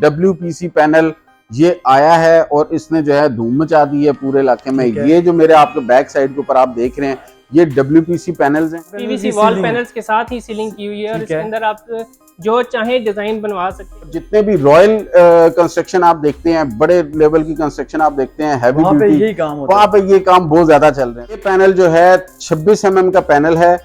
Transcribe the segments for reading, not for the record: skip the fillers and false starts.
WPC panel ये आया है और इसने जो है धूम मचा दी है पूरे इलाके में। ये जो मेरे आपके बैक साइड के ऊपर आप देख रहे हैं ये WPC पैनल्स हैं, PVC वॉल पैनल्स के साथ ही सीलिंग की हुई है और इसके अंदर आप जो चाहे डिजाइन बनवा सकते हैं। जितने भी रॉयल कंस्ट्रक्शन आप देखते हैं, बड़े लेवल की कंस्ट्रक्शन आप देखते हैं, हैवी ड्यूटी, वहाँ पे ये काम बहुत ज्यादा चल रहे हैं। ये पैनल जो है 26 mm का पैनल है,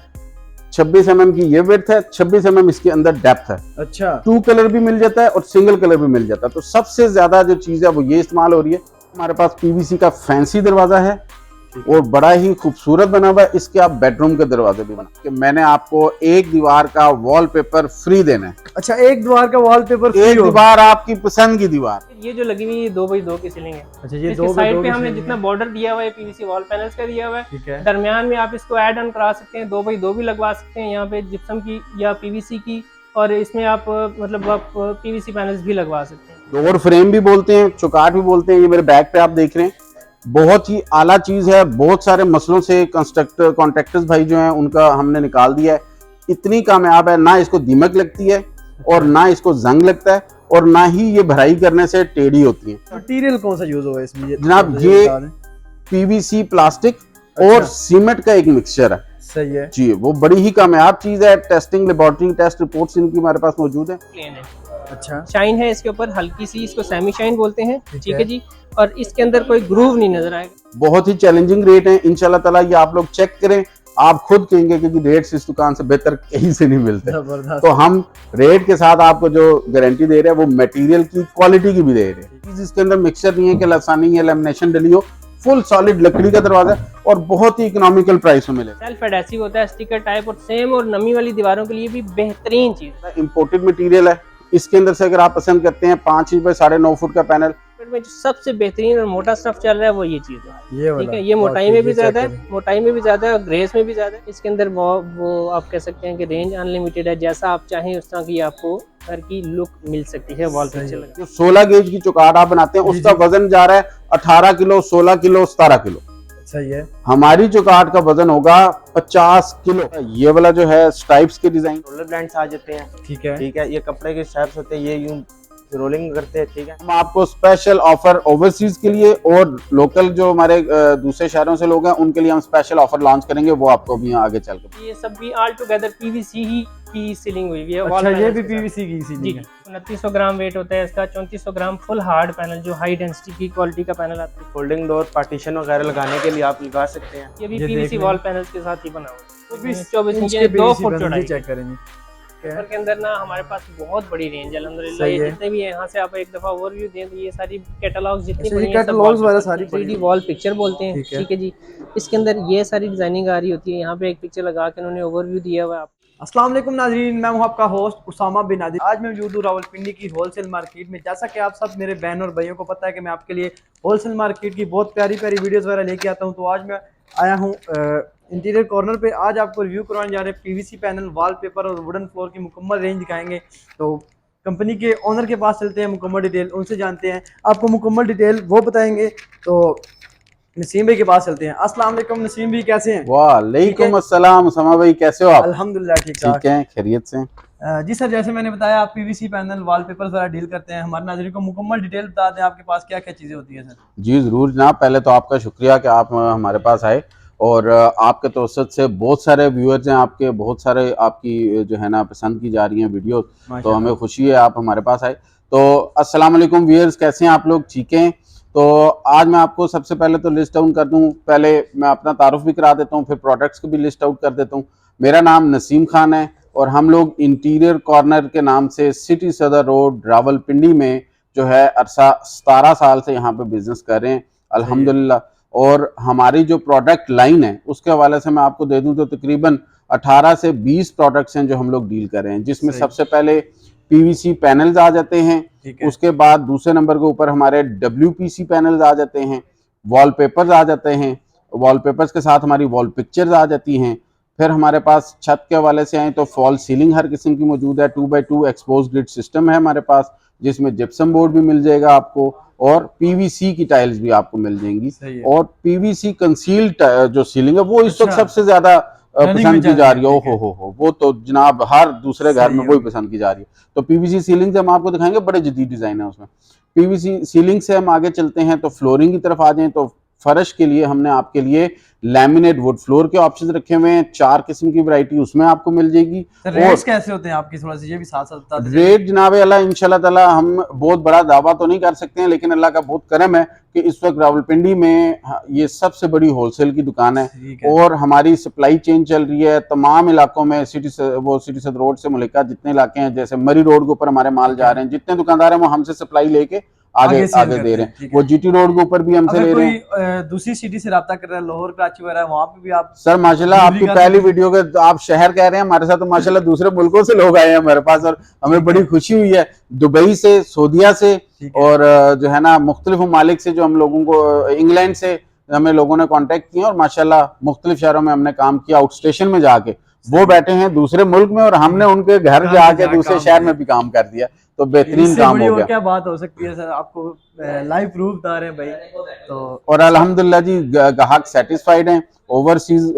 26 mm की ये विड्थ है, 26 mm इसके अंदर डेप्थ है। अच्छा, 2 कलर भी मिल जाता है और सिंगल कलर भी मिल जाता है। तो सबसे ज्यादा जो चीज है वो ये इस्तेमाल हो रही है। हमारे पास PVC का फैंसी दरवाजा है और बड़ा ही खूबसूरत बना हुआ है। इसके आप बेडरूम के दरवाजे भी बना के मैंने आपको एक दीवार का वॉलपेपर फ्री देना है। अच्छा, एक दीवार का वॉलपेपर, एक दीवार आपकी पसंद की दीवार। ये जो लगी हुई 2x2 की सीलिंग है। अच्छा, ये इसके साइड पे हमने जितना बॉर्डर दिया हुआ है PVC वॉल पैनल्स का दिया हुआ है। दरमियान में आप इसको ऐड ऑन करा सकते हैं, 2x2 भी लगवा सकते हैं यहाँ पे जिप्सम की या PVC की, और इसमें आप मतलब आप PVC पैनल्स भी लगवा सकते हैं। डोर फ्रेम भी बोलते हैं, चौकाट भी बोलते हैं। ये मेरे बैक पे आप देख रहे हैं, बहुत ही आला चीज है। बहुत सारे मसलों से कॉन्ट्रैक्टर्स भाई जो हैं उनका हमने निकाल दिया है। इतनी कामयाब है, ना इसको दीमक लगती है और ना इसको जंग लगता है और ना ही ये भराई करने से टेढ़ी होती है। मटीरियल कौन सा यूज हुआ है इसमें जनाब? ये PVC प्लास्टिक और सीमेंट का एक मिक्सचर है। सही है जी, वो बड़ी ही कामयाब चीज है। टेस्टिंग लेबोरेटरी टेस्ट रिपोर्ट्स इनकी हमारे पास मौजूद है। प्लेन है, अच्छा, शाइन है इसके ऊपर हल्की सी, इसको सेमी शाइन बोलते हैं। ठीक है जी, और इसके अंदर कोई ग्रूव नहीं नजर आएगा। बहुत ही चैलेंजिंग रेट है। इंशाल्लाह ताला ये आप लोग चेक करें, आप खुद कहेंगे कि रेट्स इस दुकान से बेहतर कहीं से नहीं मिलते। तो हम रेट के साथ आपको जो गारंटी दे रहे हैं वो मटेरियल की क्वालिटी की भी दे रहे हैं। इसके अंदर मिक्सचर नहीं है कि लसानी या लेमिनेशन डली हो, फुल सॉलिड लकड़ी का दरवाजा और बहुत ही इकोनॉमिकल प्राइस में मिलेगा। सेल्फ एडेसिव होता है, स्टिकर टाइप, और सेम और नमी वाली दीवारों के लिए भी बेहतरीन चीज है। इंपोर्टेड मटेरियल है। इसके अंदर से अगर आप पसंद करते हैं 5 इंच बाय 9.5 फुट का पैनल में जो सबसे बेहतरीन और मोटा स्टफ चल रहा है वो ये चीज है। ये ठीक है, ये मोटाई में भी ज्यादा है, मोटाई में भी ज्यादा है और ग्रेस में भी ज्यादा है। इसके अंदर वो आप कह सकते हैं कि रेंज अनलिमिटेड है, जैसा आप चाहें उस तरह की आपको घर की लुक मिल सकती है। वॉल पिक्चर लगा जो 16 गेज की चौकाट आप बनाते हैं उसका वजन जा रहा है 18 किलो, 16 किलो, 17 किलो। सही है। हमारी चौकाट का वजन होगा 50 किलो। ये वाला जो है स्ट्राइप्स के डिजाइन रोलर ब्रांड्स आ जाते हैं। ठीक है, ठीक है, ये कपड़े के स्ट्रैप्स होते हैं, ये यूं रोलिंग करते हैं। ठीक है, हम आपको स्पेशल ऑफर ओवरसीज के लिए और लोकल जो हमारे दूसरे शहरों से लोग हैं उनके लिए हम स्पेशल ऑफर लॉन्च करेंगे, वो आपको भी आगे चल कर। ये सब भी ऑल टुगेदर PVC ही की सीलिंग हुई है। अच्छा, ये भी PVC की सीलिंग है। 2900 ग्राम वेट होता है इसका, 3400 ग्राम फुल हार्ड पैनल जो हाई डेंसिटी की क्वालिटी का पैनल आता है। फोल्डिंग डोर, पार्टीशन वगैरह लगाने के लिए आप लगा सकते हैं। ये भी PVC वॉल पैनल्स के साथ ही बना हुआ है। 24 इंच के 2 फुट चौड़ाई। चेक करेंगे के अंदर ना हमारे पास बहुत बड़ी रेंज है अल्हम्दुलिल्लाह। ये जितने भी है यहाँ से आप एक दफा ओवरव्यू दें तो ये सारी कैटलॉग जितनी बड़ी है, कैटलॉग्स वाला सारी 3D वॉल पिक्चर बोलते हैं। ठीक है जी, इसके अंदर ये सारी डिजाइनिंग आ रही होती है। यहाँ पे एक पिक्चर लगा के उन्होंने ओवरव्यू दिया हुआ है। अस्सलाम वालेकुम नाज़रीन, मैं हूं आपका होस्ट उसामा बिन नादिर। आज मैं मौजूद हूं रावलपिंडी की होलसेल मार्केट में। जैसा कि आप सब मेरे बहन और भाइयों को पता है कि मैं आपके लिए होलसेल मार्केट की बहुत प्यारी प्यारी वीडियोस वगैरह लेके आता हूं। तो आज मैं आया हूं इंटीरियर कॉर्नर पे। आज आपको रिव्यू करवाने जा रहे हैं PVC पैनल, वॉलपेपर और वुडन फ्लोर की मुकम्मल रेंज दिखाएंगे। तो कंपनी के ओनर के पास चलते हैं, मुकम्मल डिटेल उनसे जानते हैं, आपको मुकम्मल डिटेल वो बताएंगे। तो नसीम भाई के पास चलते हैं। अस्सलाम वालेकुम नसीम भाई, कैसे हैं? वालेकुम अस्सलाम उसामा भाई, कैसे हो आप? अल्हम्दुलिल्लाह ठीक है, खैरियत से। जी सर, जैसे मैंने बताया आप PVC पैनल, वॉलपेपर वगैरह डील करते हैं। हमारे नाज़रीन को मुकम्मल डिटेल बता दें, आपके पास क्या क्या चीज़ें होती है सर? जी ज़रूर जनाब, पहले तो आपका शुक्रिया कि आप हमारे पास आए और आपके तवसत से बहुत सारे व्यूअर्स हैं आपके, बहुत सारे आपकी जो है ना पसंद की जा रही हैं वीडियो, तो हमें खुशी है आप हमारे पास आए। तो अस्सलाम वालेकुम व्यूअर्स, कैसे हैं आप लोग? ठीक हैं। तो आज मैं आपको सबसे पहले तो लिस्ट आउट कर दूं, पहले मैं अपना तारुफ भी करा देता हूं, फिर प्रोडक्ट्स को भी लिस्ट आउट कर देता हूं। मेरा नाम नसीम खान है और हम लोग इंटीरियर कॉर्नर के नाम से सिटी सदर रोड रावलपिंडी में जो है अरसा 17 साल से यहाँ पे बिजनेस कर रहे हैं अल्हम्दुलिल्लाह। और हमारी जो प्रोडक्ट लाइन है उसके हवाले से मैं आपको दे दूं तो तकरीबन 18 से 20 प्रोडक्ट्स हैं जो हम लोग डील कर रहे हैं, जिसमें सबसे पहले PVC पैनल्स आ जाते हैं, उसके बाद दूसरे नंबर के ऊपर हमारे WPC पैनल्स आ जाते हैं, वॉलपेपर्स आ जाते हैं, वॉलपेपर्स के साथ हमारी वॉल पिक्चर्स आ जाती हैं। फिर हमारे पास छत के हवाले से आए तो फॉल सीलिंग हर किस्म की मौजूद है, 2x2 एक्सपोज ग्रिड सिस्टम है हमारे पास, जिसमें जिप्सम बोर्ड भी मिल जाएगा आपको और PVC की टाइल्स भी आपको मिल जाएंगी। और PVC कंसील्ड जो सीलिंग है वो इस वक्त सबसे ज्यादा पसंद की जा रही है। हो वो तो जनाब हर दूसरे घर में वही पसंद की जा रही है। तो पीवीसी सीलिंग से हम आपको दिखाएंगे, बड़े जदीद डिजाइन है उसमें। पीवीसी सीलिंग से हम आगे चलते हैं तो फ्लोरिंग की तरफ आ जाएं तो फर्श के लिए हमने आपके लिए लैमिनेट वुड फ्लोर के ऑप्शंस रखे हुए हैं। 4 किस्म की वैरायटी उसमें आपको मिल जाएगी। रेट्स कैसे होते हैं आपकी, थोड़ा सा ये भी साथ साथ बता दीजिए। रेट जनाब अल्लाह इंशाल्लाह ताला हम बहुत बड़ा दावा तो नहीं कर सकते हैं, लेकिन अल्लाह का बहुत करम है कि इस वक्त रावलपिंडी में ये सबसे बड़ी होलसेल की दुकान है और हमारी सप्लाई चेन चल रही है तमाम इलाकों में। सिटी सद रोड से मुल्का जितने इलाके हैं, जैसे मरी रोड के ऊपर हमारे माल जा रहे हैं, जितने दुकानदार हैं वो हमसे सप्लाई लेके आगे दे रहे हैं। वो जीटी रोड के ऊपर भी हमसे ले रहे हैं। दूसरी सिटी से राब्ता कर रहे हैं, लाहौर कराची वगैरह, वहाँ पे भी आप सर माशाल्लाह आपकी पहली वीडियो के आप शहर कह रहे हैं हमारे साथ, तो माशाल्लाह दूसरे मुल्कों से लोग आए हैं हमारे पास और हमें बड़ी खुशी हुई है। दुबई से, सऊदीया से और जो है ना मुख्तलिफ ममालिक से, जो हम लोगों को इंग्लैंड से हमें लोगों ने कांटेक्ट किया और माशाल्लाह मुख्तलिफ शहरों में हमने काम किया। आउट स्टेशन में जाके वो बैठे हैं दूसरे मुल्क में और हमने उनके घर जाके दूसरे शहर में भी काम कर दिया, तो बेहतरीन काम हो गया। क्या बात हो सकती है सर, आपको लाइव प्रूफ बता रहे हैं भाई। तो और अल्हम्दुलिल्लाह जी ग्राहक सेटिस्फाइड हैं। ओवरसीज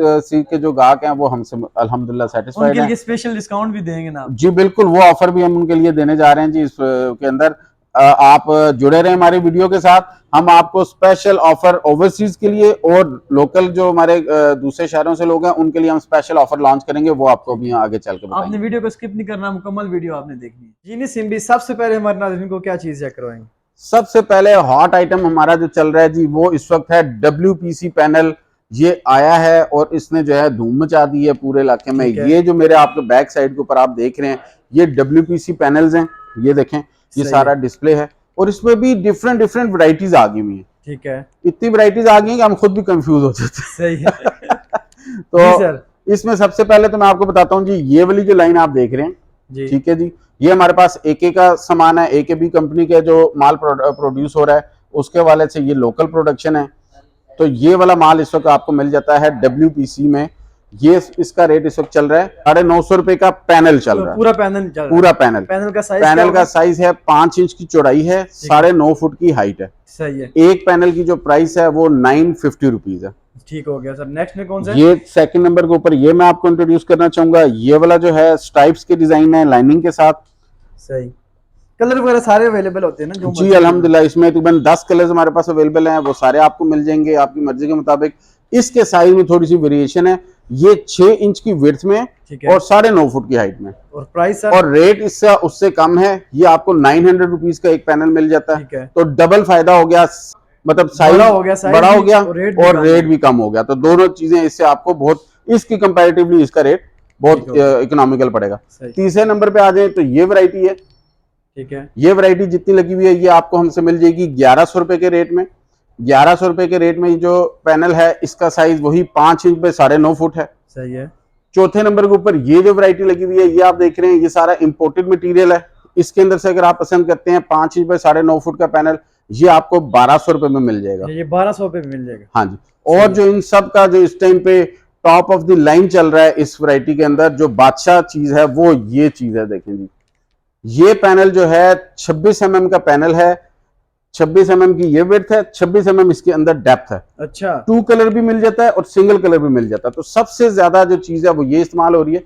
के जो ग्राहक हैं वो हमसे अल्हम्दुलिल्लाह सेटिस्फाइड हैं। उनके लिए स्पेशल डिस्काउंट भी देंगे ना? जी बिल्कुल, वो ऑफर भी हम उनके लिए देने जा रहे हैं जी। इसके अंदर आप जुड़े रहे हमारी वीडियो के साथ। हम आपको स्पेशल ऑफर ओवरसीज के लिए और लोकल जो हमारे दूसरे शहरों से लोग हैं उनके लिए हम स्पेशल ऑफर लॉन्च करेंगे, वो आपको भी आगे चल के बताएंगे। आपने वीडियो को स्किप नहीं करना, मुकम्मल वीडियो आपने देखनी है। जी नहीं सिम्बी, सबसे पहले हमारे नाज़रीन को क्या चीज चेक करवाएंगे? सबसे पहले हॉट आइटम हमारा जो चल रहा है जी वो इस वक्त है WPC पैनल। ये आया है और इसने जो है धूम मचा दी है पूरे इलाके में। ये जो मेरे आपके बैक साइड के ऊपर आप देख रहे हैं ये WPC पैनल्स हैं। ये देखें, ये सारा डिस्प्ले है और इसमें भी डिफरेंट वैरायटीज आ गई हुई हैं। ठीक है, इतनी वैरायटीज आ गई हैं कि हम खुद भी कंफ्यूज हो जाते हैं। सही है। तो इसमें सबसे पहले तो मैं आपको बताता हूँ जी, ये वाली जो लाइन आप देख रहे हैं, ठीक है जी, ये हमारे पास AK का सामान है। AKB कंपनी के जो माल प्रोड्यूस हो रहा है उसके वाले से ये लोकल प्रोडक्शन है। तो ये वाला माल इस वक्त आपको मिल जाता है WPC में। ये इसका रेट इस वक्त चल रहा है 950 रुपए का पैनल चल रहा है। पूरा पैनल चल रहा है। पूरा पैनल का साइज है 5 इंच की चौड़ाई है, 9.5 फुट की हाइट है। सही है। एक पैनल की जो प्राइस है वो 950 रुपीज है। ठीक हो गया सर। नेक्स्ट में कौन सा? ये सेकंड नंबर के ऊपर ये मैं आपको इंट्रोड्यूस करना चाहूंगा। ये वाला जो है स्ट्राइप्स के डिजाइन है लाइनिंग के साथ। सही। कलर वगैरह सारे अवेलेबल होते हैं ना? जो जी अल्हम्दुलिल्लाह, इसमें तकरीबन 10 कलर्स हमारे पास अवेलेबल हैं। वो सारे आपको मिल जाएंगे आपकी मर्जी के मुताबिक। इसके साइज में थोड़ी सी वेरिएशन है। ये 6 इंच की विड्थ में और 9.5 फुट की हाइट में। और प्राइस और रेट इससे उससे कम है। ये आपको 900 रुपीज का एक पैनल मिल जाता है। तो डबल फायदा हो गया, मतलब साइज बड़ा हो गया और रेट भी कम हो गया। तो दोनों चीजें इससे आपको बहुत, इसकी कंपैरेटिवली इसका रेट बहुत इकोनॉमिकल पड़ेगा। तीसरे नंबर पे आ जाए तो ये वैरायटी है। ठीक है, ये वैरायटी जितनी लगी हुई है ये आपको हमसे मिल जाएगी 1100 रुपए के रेट में। 1100 रुपए के रेट में जो पैनल है इसका साइज वही 5 इंच पे 9.5 फुट है। सही है। चौथे नंबर के ऊपर ये जो वैरायटी लगी हुई है ये आप देख रहे हैं, ये सारा इंपोर्टेड मटेरियल है। इसके अंदर से अगर आप पसंद करते हैं 5 इंच पे 9.5 फुट का पैनल, ये आपको 1200 रुपए में मिल जाएगा। ये 1200 रुपए में मिल जाएगा। हाँ जी। और जो इन सब का जो इस टाइम पे टॉप ऑफ द लाइन चल रहा है इस वैरायटी के अंदर, जो बादशाह चीज है वो ये चीज है। देखें जी, ये पैनल जो है 26 mm का पैनल है। 26 mm की ये विड्थ है, 26 mm इसके अंदर डेप्थ है। अच्छा, 2 कलर भी मिल जाता है और सिंगल कलर भी मिल जाता है। तो सबसे ज्यादा जो चीज है वो ये इस्तेमाल हो रही है।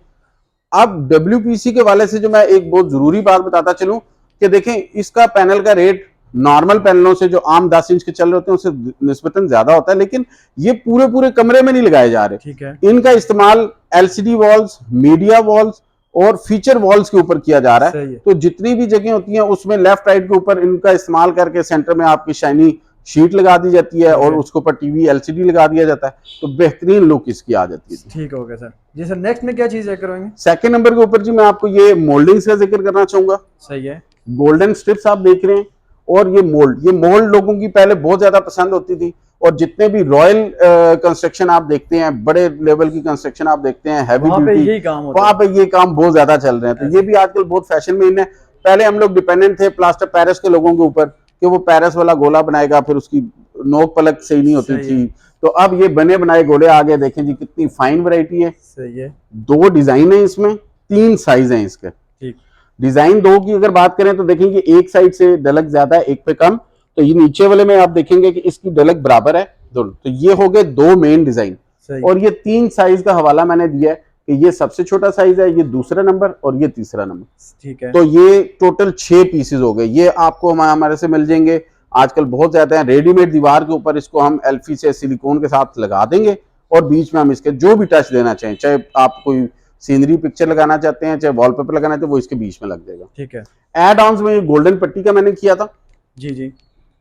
अब WPC के वाले से जो मैं एक बहुत जरूरी बात बताता चलूं कि देखें, इसका पैनल का रेट नॉर्मल पैनलों से जो आम 10 इंच के चल रहे होते हैं उससे निस्बतन ज्यादा होता है, लेकिन ये पूरे कमरे में नहीं लगाए जा रहे। ठीक है। इनका इस्तेमाल LCD वॉल्स, मीडिया वॉल्स और फीचर वॉल्स के ऊपर किया जा रहा है। तो जितनी भी जगह होती हैं उसमें लेफ्ट राइट के ऊपर इनका इस्तेमाल करके सेंटर में आपकी शाइनी शीट लगा दी जाती है और उसके ऊपर TV LCD लगा दिया जाता है। तो बेहतरीन लुक इसकी आ जाती है। ठीक हो गया सर। जी सर, नेक्स्ट में क्या चीज है करवाएंगे? सेकंड नंबर के ऊपर जी मैं आपको ये मोल्डिंग्स का जिक्र करना चाहूंगा। सही है। गोल्डन स्ट्रिप्स आप देख रहे हैं और ये मोल्ड लोगों की पहले बहुत ज्यादा पसंद होती थी। और जितने भी रॉयल कंस्ट्रक्शन आप देखते हैं, बड़े लेवल की कंस्ट्रक्शन आप देखते हैं, हैवी ड्यूटी, वहां पे ये काम बहुत ज्यादा चल रहे हैं। तो ये भी आजकल बहुत फैशन में इन है। पहले हम लोग डिपेंडेंट थे प्लास्टर पेरिस के लोगों के ऊपर कि वो पेरिस वाला गोला बनाएगा, फिर उसकी नोक पलक सही नहीं होती थी। तो अब ये बने बनाए गोले आ गए। देखें जी कितनी फाइन वैरायटी है। सही है। 2 डिजाइन है इसमें, 3 साइज हैं इसके। ठीक। डिजाइन 2 की अगर बात करें तो देखेंगे एक साइड से डलक ज्यादा है, एक पे कम। तो ये नीचे वाले में आप देखेंगे कि इसकी डलक बराबर है दोनों। तो ये हो गए 2 मेन डिजाइन। सही। और ये 3 साइज का हवाला मैंने दिया है कि ये सबसे छोटा साइज है, ये दूसरा नंबर और ये तीसरा नंबर। ठीक है। तो ये टोटल 6 पीसेस हो गए। ये आपको हमारे से मिल जाएंगे, आजकल बहुत ज्यादा है रेडीमेड। दीवार के ऊपर इसको हम एल्फी से सिलिकॉन के साथ लगा देंगे और बीच में हम इसके जो भी टच देना चाहें, चाहे आप कोई सीनरी पिक्चर लगाना चाहते हैं, चाहे वॉलपेपर लगाना चाहते हैं, वो इसके बीच में लग जाएगा। ठीक है। एड ऑन्स में ये गोल्डन पट्टी का मैंने किया था, जी जी,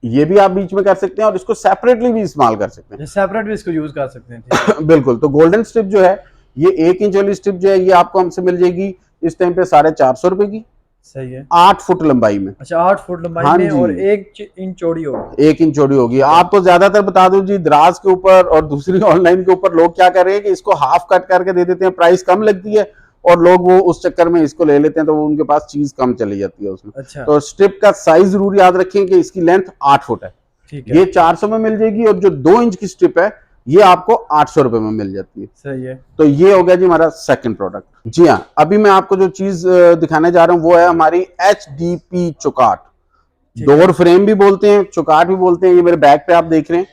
ये भी आप बीच में कर सकते हैं और इसको सेपरेटली भी इस्तेमाल कर सकते हैं, सेपरेट भी इसको यूज कर सकते हैं। बिल्कुल। तो गोल्डन स्ट्रिप जो है, ये 1 इंच वाली स्ट्रिप जो है, ये आपको हमसे मिल जाएगी इस टाइम पे 450 रुपए की। सही है। 8 फुट लंबाई में। अच्छा, 8 फुट लंबाई हाँ में जी। और 1 इंच चौड़ी होगी। 1 इंच चौड़ी होगी। आपको ज्यादातर बता दूं जी, दराज के ऊपर और दूसरी ऑनलाइन के ऊपर लोग क्या कर रहे हैं कि इसको हाफ कट करके दे देते हैं, प्राइस कम लगती है और लोग वो उस चक्कर में इसको ले लेते हैं, तो वो उनके पास चीज कम चली जाती है उसमें। अच्छा। तो स्ट्रिप का साइज जरूर याद रखें कि इसकी लेंथ 8 फुट है। ठीक है। ये 400 में मिल जाएगी और जो 2 इंच की स्ट्रिप है ये आपको 800 रुपए में मिल जाती है। सही है। तो ये हो गया जी हमारा सेकंड प्रोडक्ट। जी हाँ, अभी मैं आपको जो चीज दिखाने जा रहा हूँ वो है हमारी HDP चौकाट। डोर फ्रेम भी बोलते हैं, चौकाट भी बोलते हैं। ये मेरे बैग पे आप देख रहे हैं,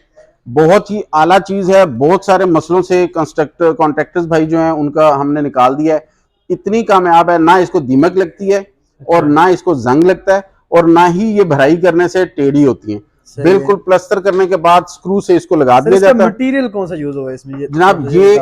बहुत ही आला चीज है। बहुत सारे मसलों से कॉन्ट्रैक्टर्स भाई जो हैं उनका हमने निकाल दिया है। इतनी कामयाब है, ना इसको दीमक लगती है और ना इसको जंग लगता है और ना ही ये भराई करने से टेढ़ी होती है। बिल्कुल प्लास्टर करने के बाद स्क्रू से इसको लगा दिया जाता है। मटेरियल कौन सा यूज हुआ है इसमें? जनाब ये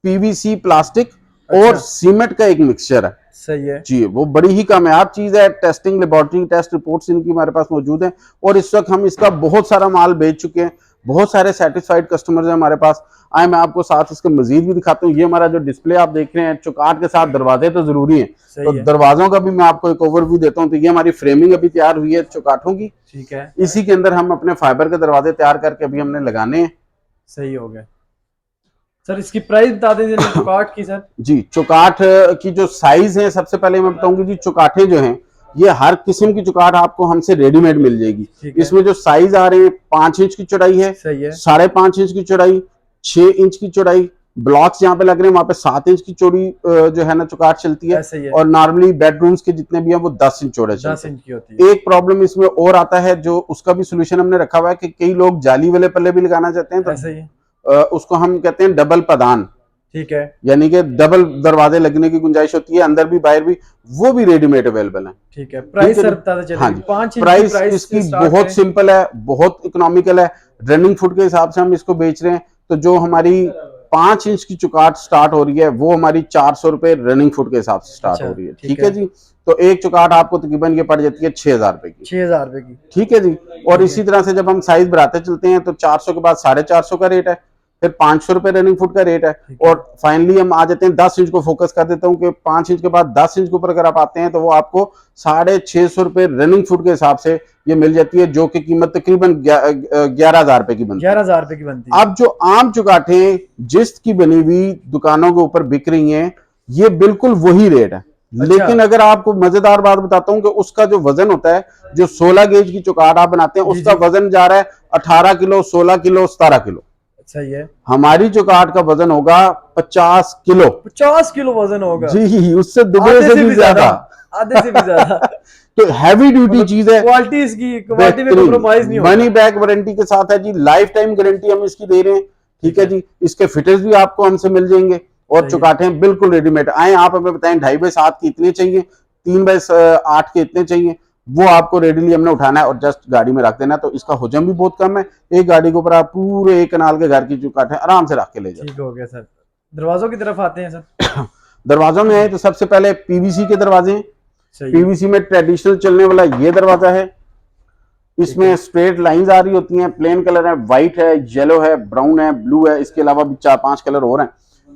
PVC प्लास्टिक और सीमेंट का एक मिक्सचर है। सही है जी, वो बड़ी ही कामयाब चीज है। टेस्टिंग लेबोरेटरी टेस्ट रिपोर्ट्स इनकी हमारे पास मौजूद हैं और इस वक्त हम इसका बहुत सारा माल बेच चुके हैं। बहुत सारे सेटिस्फाइड कस्टमर्स हैं हमारे पास। आए मैं आपको साथ इसके मजीद भी दिखाता हूँ। ये हमारा जो डिस्प्ले आप देख रहे हैं, चौकाट के साथ दरवाजे तो जरूरी हैं, तो दरवाजों का भी मैं आपको एक ओवरव्यू देता हूँ। तो ये हमारी फ्रेमिंग अभी तैयार हुई है चौकाठों की। ठीक है। इसी के अंदर हम अपने फाइबर के दरवाजे तैयार करके अभी हमने लगाने हैं। सही हो गया सर। इसकी प्राइस बता दें चौकाट की सर। जी, चौकाट की जो साइज है, सबसे पहले मैं बताऊंगी जी, चौकाठें जो हैं ये हर किस्म की चौकाट आपको हमसे रेडीमेड मिल जाएगी। इसमें जो साइज आ रहे हैं, 5 इंच की चौड़ाई है, 5.5 इंच की चौड़ाई, 6 इंच की चौड़ाई, ब्लॉक्स जहाँ पे लग रहे हैं वहां पे 7 इंच की चौड़ी जो है ना चौकाट चलती है। और नॉर्मली बेडरूम्स के जितने भी हैं वो 10 इंच चौड़े चलते हैं। 10 इंच की होती है। एक प्रॉब्लम इसमें और आता है, जो उसका भी सोल्यूशन हमने रखा हुआ है कि कई लोग जाली वाले पल्ले भी लगाना चाहते हैं, तो उसको हम कहते हैं डबल पदान। ठीक है। यानी कि डबल दरवाजे लगने की गुंजाइश होती है, अंदर भी बाहर भी, वो भी रेडीमेड अवेलेबल है। ठीक है। प्राइस सर बता दीजिए। हाँ जी, प्राइस इसकी बहुत सिंपल है, बहुत इकोनॉमिकल है। रनिंग फुट के हिसाब से हम इसको बेच रहे हैं। तो जो हमारी 5 इंच की चौकाट स्टार्ट हो रही है वो हमारी 400 रुपए रनिंग फुट के हिसाब से स्टार्ट हो रही है। ठीक है जी। तो एक चौकाट आपको तकरीबन ये पड़ जाती है 6000 रुपए की। 6000 रुपए की। ठीक है जी। और इसी तरह से जब हम साइज बढ़ाते चलते हैं तो 400 के बाद 450 का रेट है, फिर 500 रुपए रनिंग फुट का रेट है, और फाइनली हम आ जाते हैं 10 इंच को फोकस कर देता हूँ कि 5 इंच के बाद 10 इंच के ऊपर अगर आप आते हैं तो वो आपको 650 रुपए रनिंग फुट के हिसाब से ये मिल जाती है, जो कि कीमत तकरीबन 11,000 रुपए की बनती है। 11,000 रुपए की बनती है। अब जो आम चौकाठें जिस्त की बनी हुई दुकानों के ऊपर बिक रही हैं, ये बिल्कुल वही रेट है। लेकिन अगर आपको मजेदार बात बताता हूं कि उसका जो वजन होता है, जो 16 गेज की चौकाट आप बनाते हैं उसका वजन जा रहा है 18 किलो, 16 किलो, 17 किलो। सही है। हमारी चौकाट का वजन होगा 50 किलो। 50 किलो वजन होगा जी, उससे दुगने से भी ज्यादा, आधे से भी ज्यादा। तो हैवी ड्यूटी चीज है। क्वालिटी इसकी, क्वालिटी में कॉम्प्रोमाइज नहीं होगा। मनी बैक वारंटी के साथ है जी, लाइफ टाइम गारंटी हम इसकी दे रहे हैं। ठीक है जी। इसके फिटर्स भी आपको हमसे मिल जाएंगे और चौकाटें बिल्कुल रेडीमेड। आए आप हमें बताएं 2.5x7 के इतने चाहिए, 3x8 के इतने चाहिए, वो आपको रेडीली हमने उठाना है और जस्ट गाड़ी में रख देना है। तो इसका हुजम भी बहुत कम है। एक गाड़ी के ऊपर आप पूरे 1 कनाल के घर की चौकाटें आराम से रख के ले जाओ। ठीक हो गया सर। दरवाजों की तरफ आते हैं सर। दरवाजों में है तो सबसे पहले PVC के दरवाजे हैं। PVC में ट्रेडिशनल चलने वाला ये दरवाजा है। इसमें स्ट्रेट लाइंस आ रही होती हैं, प्लेन कलर है, व्हाइट है, येलो है, ब्राउन है, ब्लू है, इसके अलावा भी 4-5 कलर और हैं।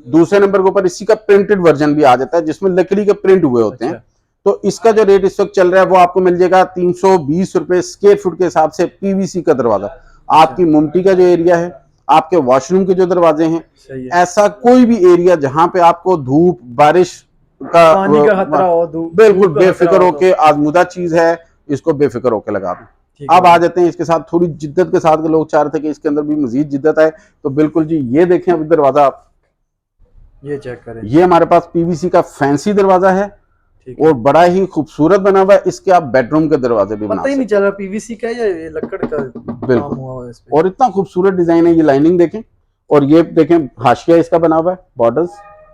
दूसरे नंबर के ऊपर इसी का प्रिंटेड वर्जन भी आ जाता है जिसमें लकड़ी के प्रिंट हुए होते हैं। तो इसका जो रेट इस वक्त चल रहा है वो आपको मिल जाएगा 320 रुपए स्क्वायर फुट के हिसाब से। PVC का दरवाजा आपकी मुमटी का जो एरिया है, आपके वॉशरूम के जो दरवाजे हैं, ऐसा कोई भी एरिया जहां पे आपको धूप, बारिश का पानी का खतरा हो, बिल्कुल बेफिक्र होके, आजमुदा चीज है, इसको बेफिक्र होके लगा दो। अब आ जाते हैं इसके साथ थोड़ी जिद्दत के साथ, लोग चाह रहे थे कि इसके अंदर भी मजीद जिद्दत है, तो बिल्कुल जी ये देखें अभी दरवाजा, आप ये चेक करें। ये हमारे पास PVC का फैंसी दरवाजा है और बड़ा ही खूबसूरत बना हुआ है। इसके आप बेडरूम के दरवाजे भी बना सकते हैं। पता ही नहीं चल रहा PVC का या ये लकड़ का बिल्कुल। और इतना खूबसूरत डिजाइन है। ये लाइनिंग देखें, और ये देखें हाशिया इसका बना हुआ है, बॉर्डर्स,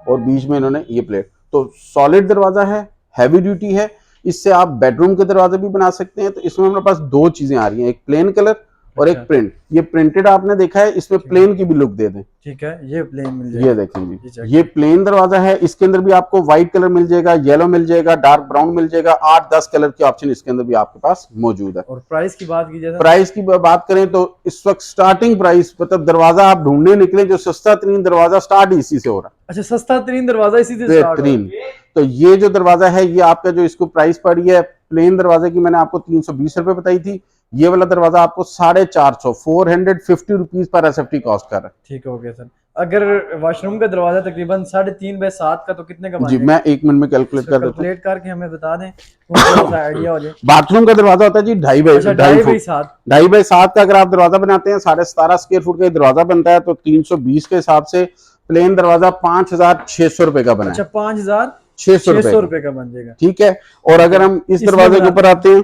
और बीच में इन्होंने ये प्लेट। तो सॉलिड दरवाजा है, हैवी ड्यूटी है। इससे आप बेडरूम के दरवाजे भी बना सकते हैं। तो इसमें हमारे पास दो चीजें आ रही हैं, एक प्लेन कलर और एक प्रिंट। ये प्रिंटेड आपने देखा है, इसमें प्लेन की भी लुक दे दें। ठीक है, ये प्लेन मिल जाएगा। ये देखें जी, ये प्लेन दरवाजा है। इसके अंदर भी आपको व्हाइट कलर मिल जाएगा, येलो मिल जाएगा, डार्क ब्राउन मिल जाएगा, 8-10 कलर के ऑप्शन इसके अंदर भी आपके पास मौजूद है। और प्राइस की बात की जाए, प्राइस की बात करें तो इस वक्त स्टार्टिंग प्राइस, मतलब दरवाजा आप ढूंढने निकले जो सस्ता तरीन दरवाजा स्टार्ट इसी से हो रहा है। अच्छा, सस्ता तरीन दरवाजा इसी से स्टार्ट हो रहा है। तो ये जो दरवाजा है, ये आपका जो इसको प्राइस पड़ी है प्लेन दरवाजे की, मैंने आपको 320 रुपए बताई थी। ये वाला दरवाजा आपको 450 450 रुपीज पर एसएफटी कॉस्ट कर रहा है। ठीक है, ओके सर। अगर वॉशरूम का दरवाजा तकरीबन 3.5 बाय 7 का, तो कितने का जी मैं 1 मिनट में कैलकुलेट कर देता हूँ। कैलकुलेट करके हमें बता दें, थोड़ा सा आइडिया हो जाए। बाथरूम का दरवाजा होता है जी 2.5 बाई 7 का। अगर आप दरवाजा बनाते हैं 17.5 स्क्वायर फुट का दरवाजा बनता है, तो 320 के हिसाब से प्लेन दरवाजा 5,600 रुपए का बना है। अच्छा, 5,600 रुपए का बन जाएगा। ठीक है। और अगर हम इस दरवाजे के ऊपर आते हैं,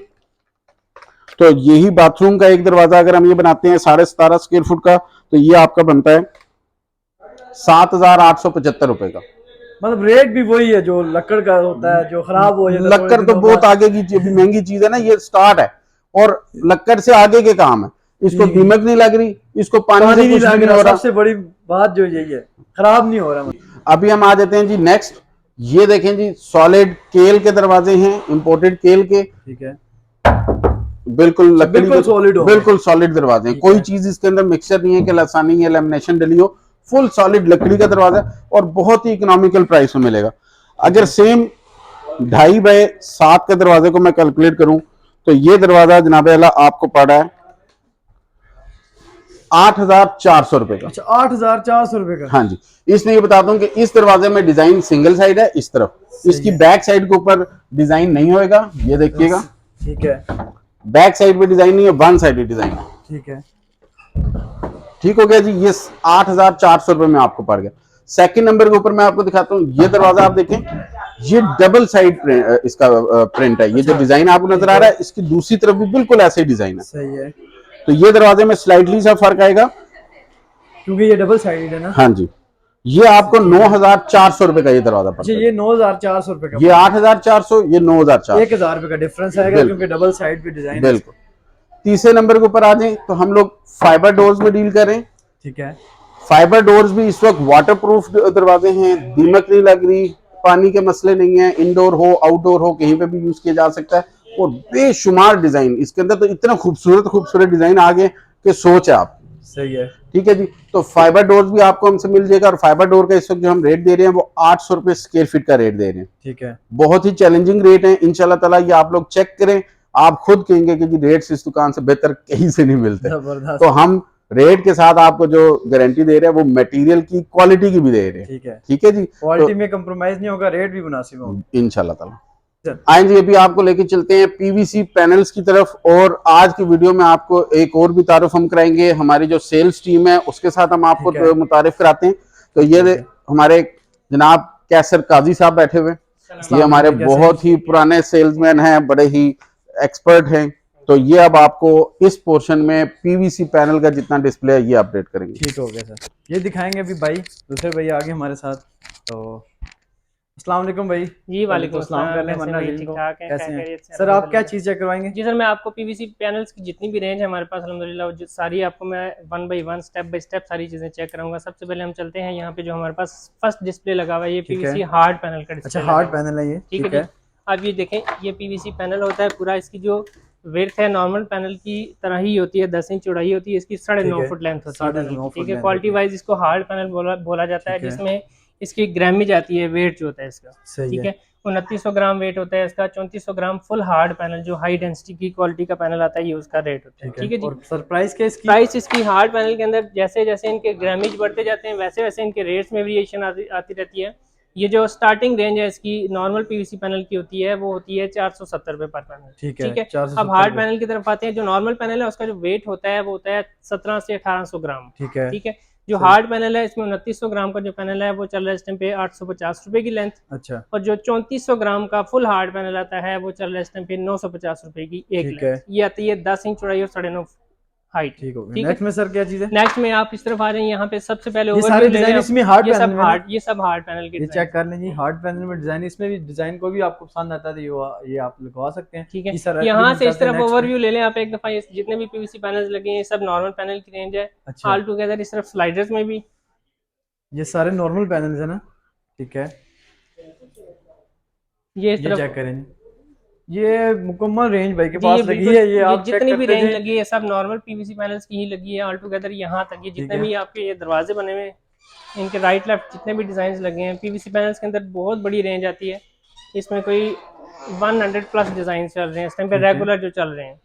तो यही बाथरूम का एक दरवाजा अगर हम ये बनाते हैं 17.5 स्क्वायर फुट का, तो ये आपका बनता है 7,875 रुपए का। मतलब रेट भी वही है जो लकड़ का होता है, जो खराब हो जाता है। लक्कर तो बहुत आगे की चीज, महंगी चीज है ना, ये स्टार्ट है और लक्कर से आगे के काम है। इसको दीमक नहीं लग रही, इसको पानी से कुछ नहीं हो रहा। सबसे बड़ी बात जो यही है, खराब नहीं हो रहा। अभी हम आ जाते हैं जी नेक्स्ट। ये देखें जी, सॉलिड केल के दरवाजे हैं, इंपोर्टेड केल के। ठीक है, बिल्कुल लकड़ी, बिल्कुल सॉलिड दरवाजे हैं। कोई चीज इसके अंदर मिक्सचर नहीं है कि लसानी या लेमिनेशन डली हो। फुल सॉलिड लकड़ी का दरवाजा और बहुत ही इकोनॉमिकल प्राइस में मिलेगा। अगर सेम 2.5 बाय 7 के दरवाजे को मैं कैलकुलेट करूं, तो ये दरवाजा जनाब अल्लाह आपको पड़ा है 8,400 रुपए का। अच्छा, 8,400 रुपए का। हाँ जी। इसमें ये बताता हूँ कि इस दरवाजे में डिजाइन सिंगल साइड है इस तरफ, इसकी बैक साइड के ऊपर डिजाइन नहीं होएगा, ये देखिएगा। ठीक है, बैक साइड पे डिजाइन नहीं है, वन साइड डिजाइन है। ठीक है, ठीक हो गया जी। ये 8,400 रुपए में आपको पड़ गया। सेकंड नंबर के ऊपर मैं आपको दिखाता हूँ, ये दरवाजा आप देखें, ये डबल साइड इसका प्रिंट है। ये जो डिजाइन आपको नजर आ रहा है, इसकी दूसरी तरफ भी बिल्कुल ऐसे ही डिजाइन है। सही है। तो ये दरवाजे में स्लाइटली सा फर्क आएगा, क्योंकि ये डबल साइड है ना। हाँ जी। ये आपको 9,400 रुपए का ये दरवाजा पड़ता है। ये 9,400 रुपए का, ये 8,400, ये 9,400, 1,000 रुपए का डिफरेंस आएगा, क्योंकि डबल साइड पे डिजाइन। बिल्कुल। तीसरे नंबर के ऊपर आ जाए तो हम लोग फाइबर डोर्स में डील करें। ठीक है, फाइबर डोर्स भी इस वक्त वाटरप्रूफ दरवाजे हैं, दीमक नहीं लग रही, पानी के मसले नहीं है, इंडोर हो आउटडोर हो कहीं पे भी यूज किया जा सकता है। और बेशुमार डिजाइन इसके अंदर, तो इतना खूबसूरत डिजाइन आ गए कि सोच है आप। सही है। ठीक है जी। तो फाइबर डोर्स भी आपको हमसे मिल जाएगा। और फाइबर डोर का इस वक्त जो हम रेट दे रहे हैं वो 800 रुपए स्क्वायर फीट का रेट दे रहे हैं। ठीक है, बहुत ही चैलेंजिंग रेट है। इंशाल्लाह ताला ये आप लोग चेक करें, आप खुद कहेंगे कि जी रेट्स इस दुकान से बेहतर कहीं से नहीं मिलते। तो हम रेट के साथ आपको जो गारंटी दे रहे हैं वो मटेरियल की क्वालिटी की भी दे रहे हैं। ठीक है, ठीक है जी। क्वालिटी में कंप्रोमाइज नहीं होगा, रेट भी मुनासिब होगा इंशाल्लाह ताला। आए जी, अभी आपको लेके चलते हैं पीवीसी पैनल्स की तरफ। और आज की वीडियो में आपको एक और भी तारुफ हम कराएंगे, हमारी जो सेल्स टीम है उसके साथ हम आपको मुतारिफ कराते हैं। तो ये हमारे जनाब कैसर काजी साहब बैठे हुए, ये हमारे बहुत ही पुराने सेल्समैन हैं, बड़े ही एक्सपर्ट हैं। तो ये अब आपको इस पोर्शन में पीवीसी पैनल का जितना डिस्प्ले है ये अपडेट करेंगे। ठीक हो गया सर, ये दिखाएंगे अभी भाई, दूसरे भाई आगे हमारे साथ। तो अस्सलाम वालेकुम भाई। जी वालेकुम अस्सलाम। ठीक ठाक है, कैसे हैं सर? आप क्या चीज़ चेक करवाएंगे? जी सर, मैं आपको पीवीसी पैनल्स की जितनी भी रेंज है हमारे पास अल्हम्दुलिल्लाह जो सारी आपको मैं 1 बाय 1 स्टेप बाय स्टेप सारी चीजें चेक कराऊंगा। सबसे पहले हम चलते हैं यहाँ पे जो हमारे पास फर्स्ट डिस्प्ले लगा हुआ है, ये पीवीसी हार्ड पैनल का डिस्प्ले। अच्छा, हार्ड पैनल है ये। ठीक है। अब ये देखें, ये पीवीसी पैनल होता है पूरा, इसकी जो विड्थ है नॉर्मल पैनल की तरह ही होती है, 10 इंच चौड़ाई होती है, इसकी 9.5 फुट लेंथ होती है। ठीक है, क्वालिटी वाइज इसको हार्ड पैनल बोला जाता है, जिसमें इसकी ग्रामेज आती है, वेट जो होता है इसका। ठीक है, 2900 ग्राम वेट होता है इसका। 3400 ग्राम फुल हार्ड पैनल जो हाई डेंसिटी की क्वालिटी का पैनल आता है, ये उसका रेट होता है। ठीक है जी। और सर प्राइस इसकी हार्ड पैनल के अंदर जैसे जैसे इनके ग्रामेज बढ़ते जाते हैं वैसे वैसे इनके रेट्स में वेरिएशन आती रहती है। ये जो स्टार्टिंग रेंज है इसकी नॉर्मल पीवीसी पैनल की होती है, वो होती है 470 रुपए पर पैनल। ठीक है। अब हार्ड पैनल की तरफ आते हैं। जो नॉर्मल पैनल है उसका जो वेट होता है वो होता है 17 से 1800 ग्राम। ठीक है। जो हार्ड पैनल है इसमें 2900 ग्राम का जो पैनल है वो चल रहा है इस टाइम पे 850 रुपए की लेंथ। अच्छा। और जो 3400 ग्राम का फुल हार्ड पैनल आता है वो चल रहा है इस टाइम पे 950 रुपए की एक लेंथ। ये आती है 10 इंच चौड़ाई और 9.5 हाइट। ठीक हो गया। ठीक है। नेक्स्ट में सर क्या चीज है? नेक्स्ट में आप इस तरफ आ जाएं, यहाँ पे सबसे पहले ये सारे डिजाइन इसमें हार्ड ये पैनल सब में ना? हार्ड, ये सब हार्ड पैनल के ये डिजाइन। चेक कर लें जी, हार्ड पैनल में डिजाइन, इसमें भी डिजाइन को भी आपको पसंद आता है तो ये आप लगवा सकते हैं। ठीक है। जी सर, यहाँ अगली से इस तरफ next में। ओवरव्यू ले लें आप एक दफा। ये जितने भी पीवीसी पैनल्स लगे हैं सब नॉर्मल पैनल की रेंज है। अच्छा। ऑल टुगेदर इस तरफ स्लाइडर्स में भी ये सारे नॉर्मल पैनल्स है ना? ठीक है। ये इस ये तरफ चेक करें, ये मुकम्मल रेंज भाई के जी, पास ये लगी बिल्कुल है। ये आप चेक जितनी भी करते रेंज जाएं। लगी है सब नॉर्मल पीवीसी पैनल्स की ही लगी है ऑल टुगेदर यहाँ तक। ये जितने है। भी आपके ये दरवाजे बने हुए हैं इनके राइट लेफ्ट जितने भी डिजाइन लगे हैं पीवीसी पैनल्स के अंदर बहुत बड़ी रेंज आती है। इसमें कोई 100 प्लस डिजाइन चल रहे हैं इस टाइम पे रेगुलर जो चल रहे हैं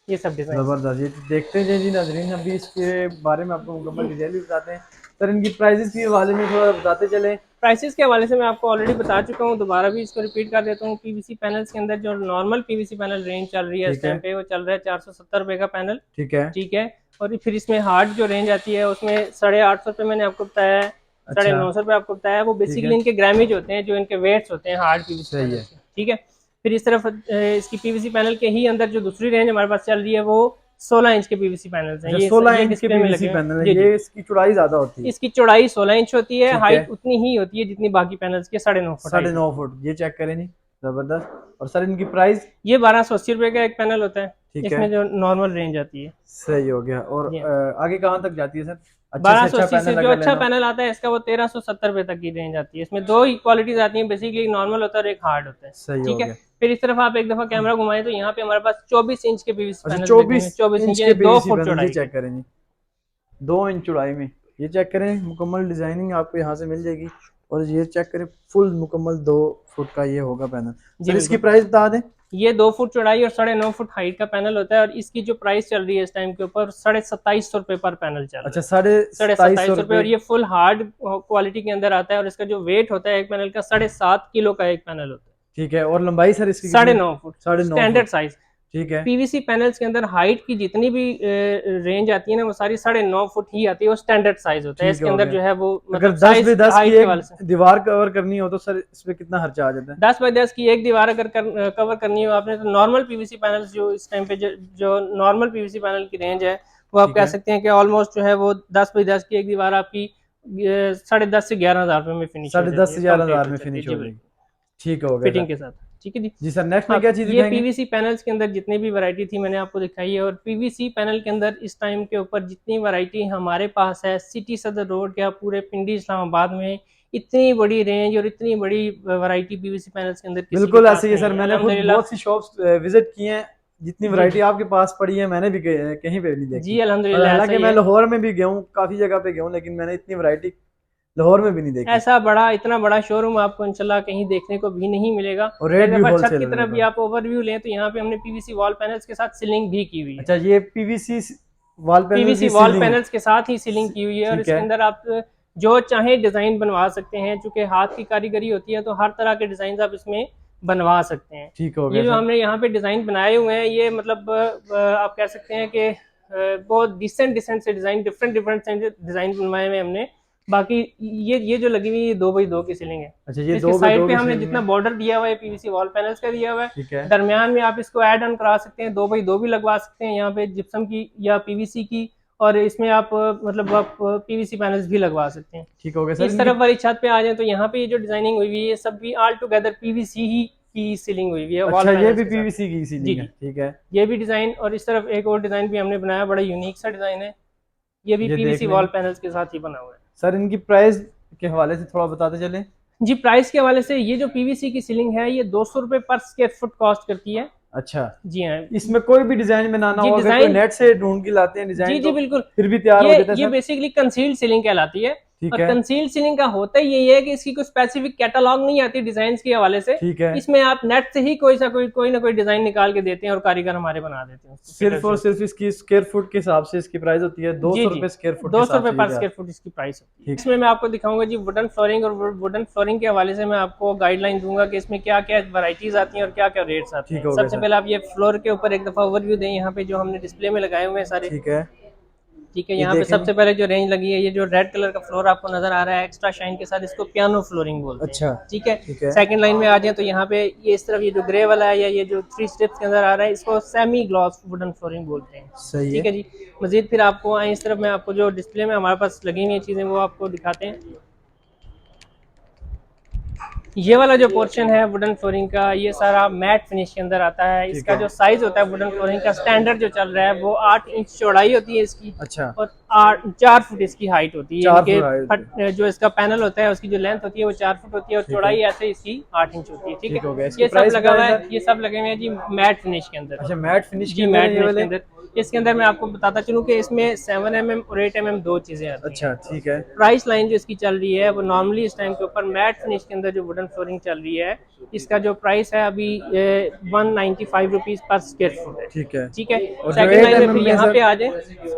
ये सब डिजाइन। जबरदस्त। ये देखते हैं जी नाजरीन, अभी इसके बारे में आपको मुकम्मल डिटेल भी बताते हैं। सर इनकी प्राइसेस के हवाले में थोड़ा बताते चलें। प्राइसेस के हवाले से मैं आपको ऑलरेडी बता चुका हूँ, दोबारा भी इसको रिपीट कर देता हूँ। पीवीसी पैनल्स के अंदर जो नॉर्मल पीवीसी पैनल रेंज चल रही है इस टाइम पे वो चल रहा है 470 रुपए का पैनल। ठीक है। ठीक है। और फिर इसमें हार्ड जो रेंज आती है उसमें 850 रुपए मैंने आपको बताया है, 950 रुपए आपको बताया। वो बेसिकली इनके ग्रामेज होते हैं जो इनके वेट्स होते हैं हार्ड पीवीसी पैनल के। ठीक है। फिर इस तरफ इसकी पीवीसी पैनल के ही अंदर जो दूसरी रेंज हमारे पास चल रही है वो 16 इंच के पीवीसी पैनल्स हैं। ये 16 ये इंच के डिस्प्ले में पीवीसी लगे पैनल हैं। है। जी, ये इसकी चौड़ाई ज्यादा होती है। इसकी चौड़ाई 16 इंच होती है, ठीक हाइट है। उतनी ही होती है जितनी बाकी पैनल्स की 9.5 फुट। 9.5 फुट। ये चेक करें जी, जबरदस्त। और सर इनकी प्राइस? ये 1280 रुपए का एक पैनल होता है। ठीक इसमें है। जो नॉर्मल रेंज आती है। सही हो गया। और आगे कहाँ तक जाती है सर? 1280 से जो अच्छा पैनल आता है इसका वो 1370 रुपए तक की रेंज आती है। इसमें दो ही क्वालिटीज आती हैं बेसिकली, एक नॉर्मल होता है और एक हार्ड होता है। सही ठीक हो है। गया। फिर इस तरफ आप एक दफा कैमरा घुमाएं तो यहाँ पे हमारे पास 24 इंच के पीवीसी पैनल 24 इंच के 2 पीवीसी फुट पैनल। चौड़ाई। ये चेक करें जी, 2 इंच चौड़ाई में। ये चेक करें, मुकम्मल डिजाइनिंग आपको यहाँ से मिल जाएगी। और ये चेक करें, फुल मुकम्मल 2 फुट का ये होगा पैनल। सर इसकी प्राइस बता दें। ये 2 फुट चौड़ाई और 9.5 फुट हाइट का पैनल होता है और इसकी जो प्राइस चल रही है इस टाइम के ऊपर 2750 रुपए पर पैनल चल रहा है। अच्छा, 2750 रुपए। और ये फुल हार्ड क्वालिटी के अंदर आता है और इसका जो वेट होता है एक पैनल का 7.5 किलो का एक पैनल होता है। ठीक है। और लंबाई सर इसकी? 9.5 फुट 9.5 स्टैंडर्ड साइज। ठीक है। पीवीसी पैनल्स के अंदर हाइट की जितनी भी रेंज आती है ना वो सारी 9.5 फुट ही आती है। वो स्टैंडर्ड साइज होता है। इसके अंदर जो है वो अगर 10 बाय 10 की एक दीवार कवर करनी हो तो सर इसमें कितना खर्चा आ जाता है? 10 बाय 10 की एक दीवार अगर कवर करनी हो आपने तो नॉर्मल पीवीसी पैनल्स जो इस टाइम पे जो नॉर्मल पीवीसी पैनल की रेंज है वो आप कह सकते हैं कि ऑलमोस्ट जो है वो 10 बाय 10 की एक दीवार आपकी 10.5 से 11,000 रुपए में फिनिश 10.5 से 11,000 में फिनिश हो जाएगी। ठीक हो गया फिटिंग के साथ। ठीक है जी सर। नेक्स्ट में क्या चीज ये पीवीसी पैनल्स के अंदर जितनी भी वैरायटी थी मैंने आपको दिखाई है। और पीवीसी पैनल के अंदर इस टाइम के ऊपर जितनी वैरायटी हमारे पास है सिटी सदर रोड या पूरे पिंडी इस्लामाबाद में इतनी बड़ी रेंज और इतनी बड़ी वैरायटी पीवीसी पैनल्स के अंदर बिल्कुल ऐसे ही है सर। मैंने खुद बहुत सी शॉप्स विजिट की हैं, जितनी वैरायटी आपके पास पड़ी है मैंने भी कहीं पे नहीं देखी जी अल्हम्दुलिल्लाह। हालांकि मैं लाहौर में भी गया हूँ, काफी जगह पे गया हूँ, लेकिन मैंने इतनी वैरायटी लाहौर में भी नहीं देखी। ऐसा बड़ा इतना बड़ा शोरूम आपको इंशाल्लाह कहीं देखने को भी नहीं मिलेगा। और रेट भी छत की तरफ भी आप ओवरव्यू लें तो यहाँ पे हमने पीवीसी वॉल पैनल्स के साथ सीलिंग भी की हुई है। अच्छा, ये पीवीसी वॉल पैनल्स के साथ ही सीलिंग की हुई है। और इसके अंदर आप जो चाहे डिजाइन बनवा सकते हैं। चूंकि हाथ की कारीगरी होती है तो हर तरह के डिजाइन आप इसमें बनवा सकते हैं। ठीक हो गया। ये जो हमने यहाँ पे डिजाइन बनाए हुए हैं ये मतलब आप कह सकते हैं कि बहुत डिसेंट से डिजाइन डिफरेंट से डिजाइन बनवाए हुए हमने। बाकी ये जो लगी हुई 2 बाई 2 की सीलिंग है। अच्छा, ये इसके साइड पे हमने जितना बॉर्डर दिया हुआ है पीवीसी वॉल पैनल्स का दिया हुआ है। दरमियान में आप इसको ऐड ऑन करा सकते हैं, 2 बाई 2 भी लगवा सकते हैं यहाँ पे जिप्सम की या पीवीसी की। और इसमें आप मतलब आप पीवीसी पैनल्स भी लगवा सकते हैं। ठीक हो गया सर। इस तरफ वाली छत पे आ जाए तो यहाँ पे ये जो डिजाइनिंग हुई हुई है सब भी ऑल टुगेदर पीवीसी ही की सीलिंग हुई हुई है। अच्छा, ये भी पीवीसी की सीलिंग है। ठीक है। ये भी डिजाइन और इस तरफ एक और डिजाइन भी हमने बनाया, बड़ा यूनिक सा डिजाइन है। ये भी पीवीसी वॉल पैनल्स के साथ ही बना हुआ है। सर इनकी प्राइस के हवाले से थोड़ा बताते चलें। जी प्राइस के हवाले से ये जो पीवीसी की सीलिंग है ये 200 रुपए पर स्क्वायर फुट कॉस्ट करती है। अच्छा जी हाँ। इसमें कोई भी डिजाइन बनाना हो, अगर कोई नेट से ढूंढ के लाते हैं डिजाइन जी बिल्कुल फिर भी तैयार हो जाता है। ये बेसिकली कंसील्ड सीलिंग कहलाती है। ठीक और है। कंसील्ड सीलिंग का होता ही यही है कि इसकी कोई स्पेसिफिक कैटलॉग नहीं आती डिजाइन के हवाले से। ठीक है। इसमें आप नेट से ही कोई ना कोई डिजाइन निकाल के देते हैं और कारीगर हमारे बना देते हैं। सिर्फ और सिर्फ इसकी स्क्वायर फुट के हिसाब से इसकी प्राइस होती है 200 रुपए स्क्वायर फुट। 200 रुपए पर स्क्वायर फुट इसकी प्राइस होती है। इसमें मैं आपको दिखाऊंगा जी वुडन फ्लोरिंग। और वुडन फ्लोरिंग के हवाले से मैं आपको गाइडलाइन दूंगा कि इसमें क्या क्या वैरायटीज आती हैं और क्या क्या रेट्स आते हैं। सबसे पहले आप ये फ्लोर के ऊपर एक दफा ओवरव्यू दें। यहाँ पे जो हमने डिस्प्ले में लगाए हुए हैं सारे। ठीक है। ठीक है। यहाँ पे सबसे पहले जो रेंज लगी है, ये जो रेड कलर का फ्लोर आपको नजर आ रहा है एक्स्ट्रा शाइन के साथ, इसको पियानो फ्लोरिंग बोलते हैं। अच्छा, ठीक है। सेकंड लाइन में आ जाए तो यहाँ पे ये इस तरफ ये जो ग्रे वाला है या ये जो 3 स्टेप्स के अंदर आ रहा है, इसको सेमी ग्लॉस वुडन फ्लोरिंग बोलते हैं। सही ठीक है जी। मजीद फिर आपको आए इस तरफ में आपको जो डिस्प्ले में हमारे पास लगी हुई चीजें वो आपको दिखाते हैं। ये वाला जो पोर्शन है वुडन फ्लोरिंग का, ये सारा मैट फिनिश के अंदर आता है। इसका जो साइज होता है वुडन फ्लोरिंग का स्टैंडर्ड जो चल रहा है वो 8 इंच चौड़ाई होती है इसकी। अच्छा। और 4 फुट इसकी हाइट होती है। इनके जो इसका पैनल होता है उसकी जो लेंथ होती है वो 4 फुट होती है और चौड़ाई ऐसे इसकी 8 इंच होती है। ठीक है। ये सब लगा हुआ है, ये सब लगे हुए हैं जी मैट फिनिश के अंदर। अच्छा, मैट फिनिश जी मैट फिनिश के अंदर। इसके अंदर मैं आपको बताता चलूं कि इसमें 7 mm और 8 mm दो चीजें आती हैं। अच्छा, ठीक है। प्राइस लाइन जो इसकी चल रही है वो नॉर्मली इस टाइम के ऊपर मैट फिनिश के अंदर जो वुडन फ्लोरिंग चल रही है, इसका जो प्राइस है अभी 195 रुपीज पर स्क्वायर फुट है। ठीक है। ठीक है। और सेकंड लाइन में फिर यहाँ पे आ जाए,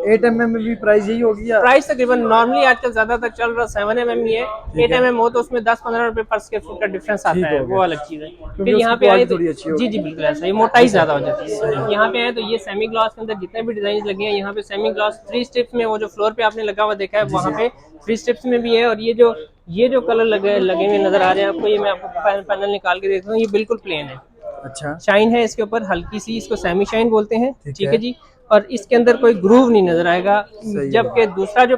8 mm में भी प्राइस यही होगी या? प्राइस तकरीबन नॉर्मली आजकल ज्यादातर चल रहा 7 mm ही है। 8 mm हो तो उसमें 10-15 रुपए पर स्क्वायर फुट का डिफरेंस आता है, वो अलग चीज है। फिर यहाँ पे आए तो जी बिल्कुल ऐसा, ये मोटाई ज्यादा हो जाती है। यहाँ पे आए तो ये सेमी ग्लास के अंदर जितने भी डिजाइन लगे हैं, यहाँ पे सेमी ग्लास 3 स्टेप्स में, वो जो फ्लोर पे आपने लगा हुआ देखा है वहाँ पे 3 स्टेप्स में भी है। और ये जो कलर लगे हुए नजर आ रहे हैं आपको, ये मैं आपको पैनल निकाल के देखता हूँ, ये बिल्कुल प्लेन है। अच्छा। शाइन है इसके ऊपर हल्की सी, इसको सेमी शाइन बोलते हैं। ठीक है जी। और इसके अंदर कोई ग्रूव नहीं नजर आएगा। जबकि दूसरा जो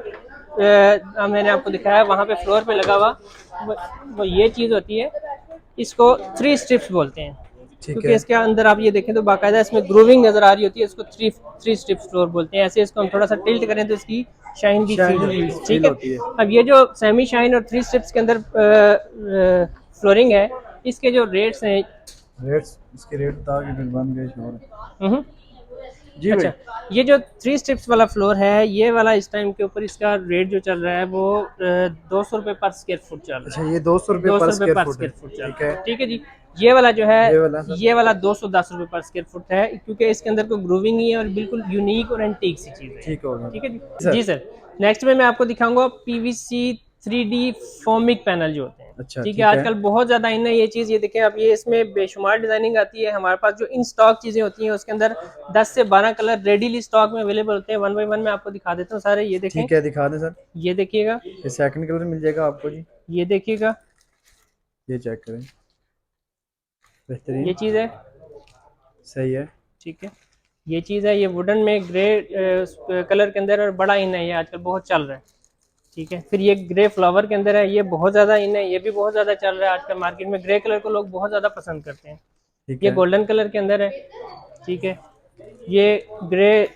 मैंने आपको दिखाया है वहाँ पे फ्लोर पे लगा हुआ वो ये चीज होती है, इसको 3 स्ट्रिप्स बोलते हैं। क्योंकि इसके अंदर आप ये देखें तो बाकायदा इसमें ग्रूविंग नजर आ रही होती है, इसको 3 स्ट्रिप्स फ्लोर बोलते हैं। ऐसे इसको हम थोड़ा सा टिल्ट करें तो इसकी शाइन भी फील होती है। ठीक है। अब ये जो सेमी शाइन और 3 स्ट्रिप्स के अंदर फ्लोरिंग है, इसके जो रेट्स हैं, इसके रेट बता के फिर बन गए जी। अच्छा, ये जो 3 स्ट्रिप्स वाला फ्लोर है, ये वाला इस टाइम के ऊपर इसका रेट जो चल रहा है वो 200 रुपए पर स्क्वायर फुट चल रहा है। अच्छा, ये 200 रुपए पर स्क्वायर फुट चल रहा है। ठीक है जी। ये वाला जो है ये वाला 210 रुपए पर स्क्वायर फुट है, क्योंकि इसके अंदर कोई ग्रूविंग नहीं है और बिल्कुल यूनिक और एंटीक सी चीज है। ठीक है जी। जी सर। नेक्स्ट में मैं आपको दिखाऊंगा PVC 3D फोमिक पैनल जो होते हैं। अच्छा, ठीक है। आजकल बहुत ज्यादा इन है ये चीज, ये देखें आप, ये इसमें बेशुमार डिजाइनिंग आती है। हमारे पास जो इन स्टॉक चीजें होती हैं उसके अंदर 10 से 12 कलर रेडीली स्टॉक में अवेलेबल होते हैं। 1 बाय 1 मैं आपको दिखा देता हूँ सारे। ये देखें। ठीक है, दिखा दें सर। ये देखिएगा, ये सेकंड कलर मिल जाएगा आपको जी। ये देखिएगा, ये चेक करें, बेहतरीन ये चीज है। सही है। ठीक है। ये चीज है, ये वुडन में ग्रे कलर के अंदर और बड़ा इन है, ये आजकल बहुत चल रहा है। ठीक है। फिर ये ग्रे फ्लावर के अंदर है, ये बहुत ज्यादा इन है, ये भी बहुत ज्यादा चल रहा है आजकल मार्केट में। ग्रे कलर को लोग बहुत ज्यादा पसंद करते हैं। ये गोल्डन कलर के अंदर है। ठीक है। ये ग्रे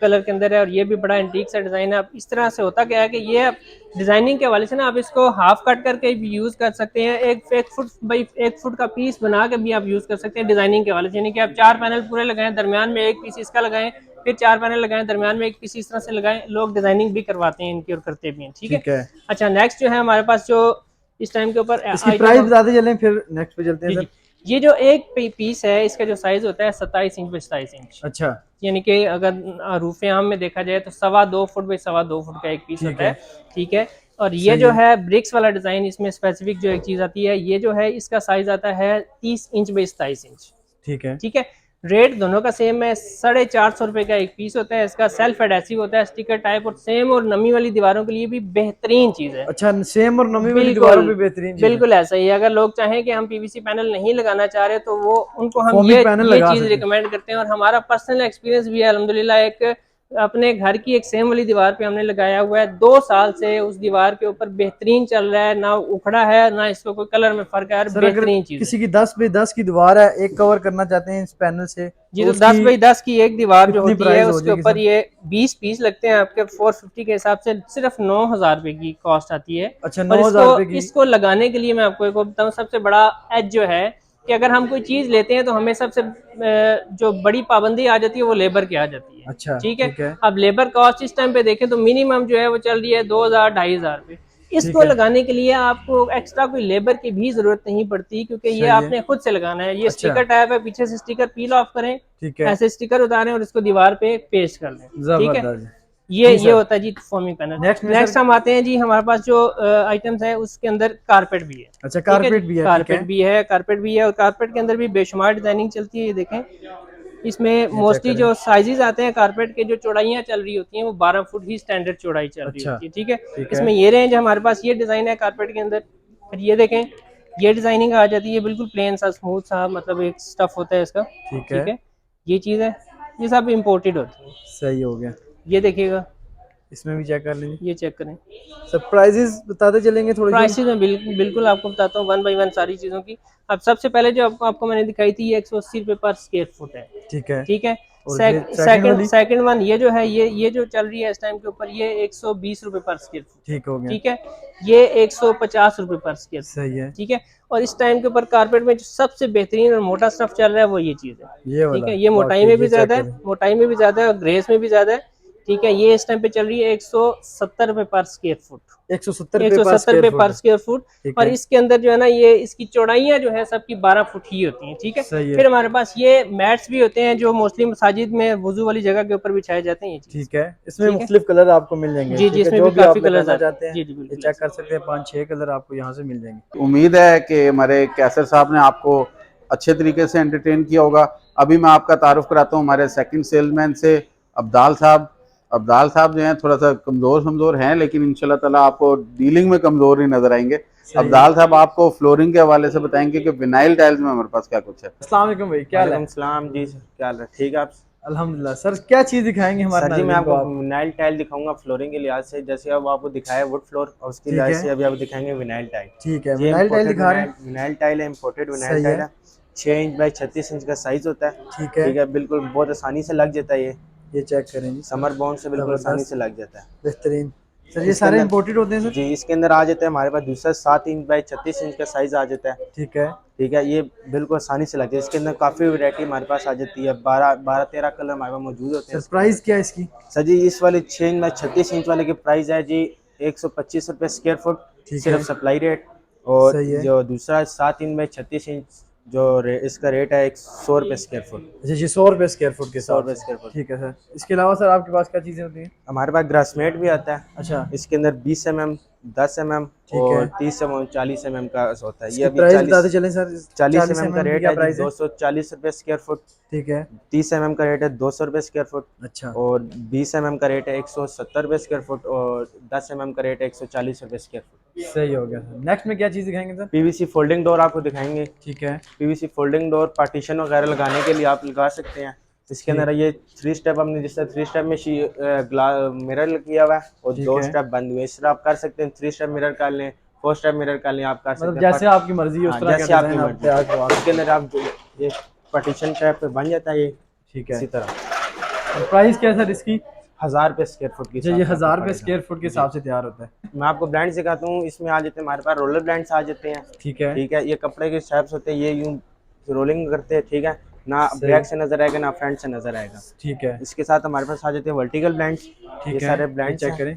कलर के अंदर है और ये भी बड़ा एंटीक सा डिजाइन है। अब इस तरह से होता क्या है कि ये डिजाइनिंग के हवाले से ना आप इसको हाफ कट करके भी यूज कर सकते हैं, 1 फुट बाई 1 फुट का पीस बना के भी आप यूज कर सकते हैं डिजाइनिंग के हवाले से। यानी कि आप 4 पैनल पूरे लगाएं, दरमियान में 1 पीस इसका लगाएं, फिर 4 पैनल लगाएं, दरमियान में 1 पीस इस तरह से लगाएं। लोग डिजाइनिंग भी करवाते हैं इनकी और करते भी हैं। ठीक है। अच्छा, नेक्स्ट जो है हमारे पास जो इस टाइम के ऊपर प्राइस बताते चलें, फिर नेक्स्ट पे चलते हैं सर। ये जो एक पीस है, इसका जो साइज होता है 27 इंच बाई 27 इंच। अच्छा। यानी कि अगर रूफ आम में देखा जाए तो 2.25 फुट बाई 2.25 फुट का एक पीस होता है। ठीक है। और ये जो है ब्रिक्स वाला डिजाइन, इसमें स्पेसिफिक जो एक चीज आती है, ये जो है इसका साइज आता है 30 इंच बाई 27 इंच। ठीक है। ठीक है। रेट दोनों का सेम है, 450 रुपए का एक पीस होता है। इसका सेल्फ एडेसिव होता है, स्टिकर टाइप, और सेम और नमी वाली दीवारों के लिए भी बेहतरीन चीज है। अच्छा, सेम और नमी वाली दीवारों पे बेहतरीन चीज बिल्कुल ऐसा ही है। अगर लोग चाहें कि हम PVC पैनल नहीं लगाना चाह रहे तो वो उनको हम ये चीज रिकमेंड करते हैं। और हमारा पर्सनल एक्सपीरियंस भी है अल्हम्दुलिल्लाह। एक अपने घर की एक सेम वाली दीवार पे हमने लगाया हुआ है, 2 साल से उस दीवार के ऊपर बेहतरीन चल रहा है, ना उखड़ा है ना इसको कोई कलर में फर्क है। बेहतरीन चीज। किसी की 10 बाई 10 की दीवार है, एक कवर करना चाहते हैं इस पैनल से जी, तो 10 बाई 10 की एक दीवार जो होती है उसके ऊपर ये 20 पीस लगते हैं आपके 450 के हिसाब से, सिर्फ 9,000 रुपए की कॉस्ट आती है। अच्छा, 9,000 रुपए की। इसको लगाने के लिए मैं आपको एक बताऊं, सबसे बड़ा एज जो है कि अगर हम कोई चीज लेते हैं तो हमें सबसे जो बड़ी पाबंदी आ जाती है वो लेबर की आ जाती है। अच्छा। ठीक है। अब लेबर कॉस्ट इस टाइम पे देखें तो मिनिमम जो है वो चल रही है 2,000-2,500 रुपए। इसको लगाने के लिए आपको एक्स्ट्रा कोई लेबर की भी जरूरत नहीं पड़ती, क्योंकि ये आपने खुद से लगाना है। ये स्टिकर टाइप है, पीछे से स्टिकर पील ऑफ करें, ऐसे स्टिकर उतारें और इसको दीवार पे पेस्ट कर लें। ठीक है। ये होता है जी फोमिंग पैनल। नेक्स्ट हम आते हैं जी, हमारे पास जो आइटम्स है उसके अंदर कारपेट भी है। अच्छा, कारपेट भी है। कारपेट भी है और कारपेट के अंदर भी बेशुमार डिजाइनिंग चलती है। ये देखें, इसमें मोस्टली जो साइजेस आते हैं कारपेट के, जो चौड़ाइयाँ चल रही होती हैं वो 12 फुट ही स्टैंडर्ड चौड़ाई चल रही होती है। ठीक है, इसमें ये रेंज हमारे पास ये डिज़ाइन है कारपेट के अंदर। फिर ये देखें, ये डिज़ाइनिंग आ जाती है बिल्कुल प्लेन सा स्मूथ सा, मतलब एक स्टफ होता है इसका। ठीक है, ये चीज़ है, ये सब इम्पोर्टेड होती है। सही हो गया। ये देखिएगा, इसमें भी चेक कर लीजिए, ये चेक करें। सरप्राइजेस बताते चलेंगे थोड़ी। प्राइसेस में बिल्कुल आपको बताता हूँ वन बाई वन सारी चीज़ों की। अब सबसे पहले जो आपको मैंने दिखाई थी, ये 180 रुपये पर स्क्वायर फुट है। ठीक है। सेकंड वन ये जो है, ये जो चल रही है इस टाइम के ऊपर, ये 120 रुपये पर स्क्वायर फुट। ठीक हो गया। ठीक है, ये 150 रुपये पर स्क्वायर फुट। सही है। ठीक है, और इस टाइम के ऊपर कारपेट में जो सबसे बेहतरीन और मोटा स्टफ चल रहा है वो ये चीज़ है। ठीक है, ये मोटाई में भी ज्यादा है, और ग्रेस में भी ज्यादा है। ठीक है, ये इस टाइम पे चल रही है 170 रुपये पर स्क्वायर फुट। 170 रुपये पर स्क्वायर फुट। और इसके अंदर जो है ना, ये इसकी चौड़ाइयाँ जो है सबकी 12 फुट ही होती हैं। ठीक है, फिर हमारे पास ये मैट्स भी होते हैं जो मोस्टली मसाजिद में वुजू वाली जगह के ऊपर बिछाए जाते हैं। ठीक है, इसमें मुख्तलिफ कलर आपको मिल जाएंगे। जी जी, इसमें भी काफी कलर आते हैं। जी जी, बिल्कुल चेक कर सकते हैं, 5-6 कलर आपको यहाँ से मिल जाएंगे। उम्मीद है कि हमारे कैसर साहब ने आपको अच्छे तरीके से एंटरटेन किया होगा। अभी मैं आपका तारुफ कराता हूँ हमारे सेकंड सेलमैन से, अब्दाल साहब। अब्दाल साहब जो हैं थोड़ा सा कमज़ोर हैं, लेकिन इंशाल्लाह ताला आपको डीलिंग में कमज़ोर नहीं नज़र आएंगे। अब्दाल साहब आपको फ्लोरिंग के हवाले से बताएंगे कि विनाइल टाइल्स में हमारे पास क्या कुछ है। अस्सलाम वालेकुम भाई, क्या हाल है? सलाम जी, क्या हाल है? ठीक है आप? अल्हम्दुलिल्लाह। सर क्या चीज़ दिखाएंगे हमारे? सर जी मैं आपको विनाइल टाइल दिखाऊंगा फ्लोरिंग के लिहाज से। जैसे अब आपको दिखाया वुड फ्लोर, और उसके लिहाज से अभी आपको दिखाएंगे विनाइल टाइल। ठीक है, विनाइल टाइल दिखा रहे हैं। विनाइल टाइल है, इम्पोर्टेड विनाइल टाइल है। 6 इंच बाई 36 इंच का साइज होता है। ठीक है, बिल्कुल बहुत आसानी से लग जाता है। ये चेक करें जी, समर बॉन्ड से बिल्कुल आसानी से लग जाता है। बेहतरीन। सर ये सारे इम्पोर्टेड होते हैं सर? जी, इसके अंदर आ जाता है हमारे पास दूसरा 7 इंच बाई 36 इंच का साइज आ जाता है। ठीक है, ये बिल्कुल आसानी से लगता है। इसके अंदर काफ़ी वैरायटी हमारे पास आ जाती है, 12-13 कलर हमारे पास मौजूद होते हैं। प्राइस क्या है इसकी? सर जी इस वाले 6 इंच बाई 36 इंच वाले की प्राइस है जी 125 रुपये स्क्वायर फुट, सिर्फ सप्लाई रेट। और जो दूसरा 7 इंच बाई 36 इंच जो इसका रेट है 100 रुपये स्क्वायर फुट। अच्छा जी, 100 रुपये स्क्वायर फुट के 100 रुपये स्क्वायर फुट। ठीक है सर। इसके अलावा सर आपके पास क्या चीज़ें होती हैं? हमारे पास ग्रासमेट भी आता है। अच्छा, इसके अंदर 20 mm, 10 mm और 30 mm, 40 mm का होता है। ये अभी 40 mm का रेट है 240 रुपये स्क्वायर फुट। ठीक है, 30 mm का रेट है 200 रुपये स्क्वायर फुट। अच्छा, और 20 mm का रेट है 170 रुपये स्क्वायर फुट, और 10 mm का रेट है 140 रुपये स्क्वायर फुट। सही हो गया सर। नेक्स्ट में क्या चीज़ दिखाएंगे सर? पीवीसी फोल्डिंग डोर आपको दिखाएंगे। ठीक है, पीवीसी फोल्डिंग डोर पार्टीशन वगैरह लगाने के लिए आप लगा सकते हैं। इसके अंदर ये 3 स्टेप, हमने जिस तरह 3 स्टेप में मिरर किया हुआ है और 2 स्टेप बंद हुए, इस तरह आप कर सकते हैं। 3 स्टेप मिरर कर लें, 4 स्टेप मिरर कर लें, आप कर सकते हैं जैसे आपकी मर्जी है उस तरह। जैसे आपकी मर्जी। इसके अंदर आप ये पार्टीशन टाइप पे बन जाता है ये। ठीक है, इसी तरह। प्राइस क्या है सर इसकी? 1000 रुपये स्क्वायर फुट की। ये 1000 रुपये स्क्वायर फुट के हिसाब से तैयार होता है। मैं आपको ब्रांड सिखाता हूँ। इसमें आ जाते हैं हमारे पास रोलर ब्रांड्स आ जाते हैं। ठीक है, ये कपड़े के शेप्स होते हैं, ये यूं रोलिंग करते हैं। ठीक है, ना बैक से नजर आएगा ना फ्रंट से नजर आएगा। ठीक है, इसके साथ हमारे पास आ जाते हैं वर्टिकल ब्रांड्स। ये सारे ब्रांड्स चेक करें,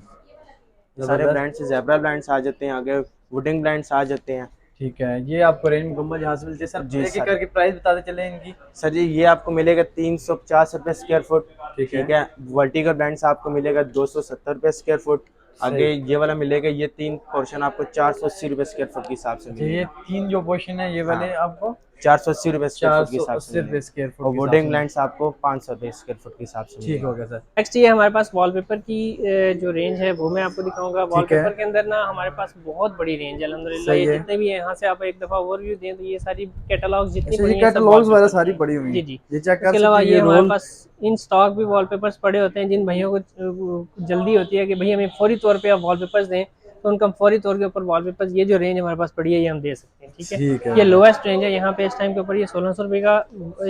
सारे ब्रांड्स, ज़ेब्रा ब्रांड्स आ जाते हैं, आगे वुडिंग ब्रांड्स आ जाते हैं। ठीक है, ये आपको रेंज मुकम्मल यहाँ से मिलती है सर? जी, एक एक करके प्राइस बताते चले इनकी। सर जी ये आपको मिलेगा 350 रुपये स्क्वायर फुट। ठीक है, वर्टिकल ब्रांड्स आपको मिलेगा 270 रुपये स्क्वायर फुट। आगे ये वाला मिलेगा, ये 3 पोर्शन आपको 480 रुपये स्क्वायर फुट के हिसाब से मिलेगा। ये 3 जो पोर्शन है ये वाले आपको 480 रुपये स्क्वायर फुट के हिसाब से, और वुडिंग ब्रांड्स आपको 500 रुपये स्क्वायर फुट के हिसाब से। ठीक हो गया सर। नेक्स्ट ये हमारे पास वॉलपेपर की जो रेंज है वो मैं आपको दिखाऊंगा। वॉलपेपर के अंदर ना हमारे पास बहुत बड़ी रेंज है अल्हम्दुलिल्लाह। ये जितने भी है, यहाँ से आप एक दफा ओवरव्यू दें तो ये सारी कैटलॉग्स जितनी बड़ी हैं, कैटलॉग्स वगैरह सारी पड़ी हुई हैं। जी जी, ये चेक कर सकते हैं। इसके अलावा ये हमारे पास इन स्टॉक भी वॉलपेपर्स पड़े होते हैं। जिन भैयों को जल्दी होती है कि भाई हमें फौरी तौर पे आप वॉलपेपर्स दें, तो उनका फौरी तौर के ऊपर वॉलपेपर्स, ये जो रेंज हमारे पास पड़ी है ये हम दे सकते हैं। ठीक है, ये लोएस्ट रेंज है यहाँ पे इस टाइम के ऊपर। ये 1600 रुपये का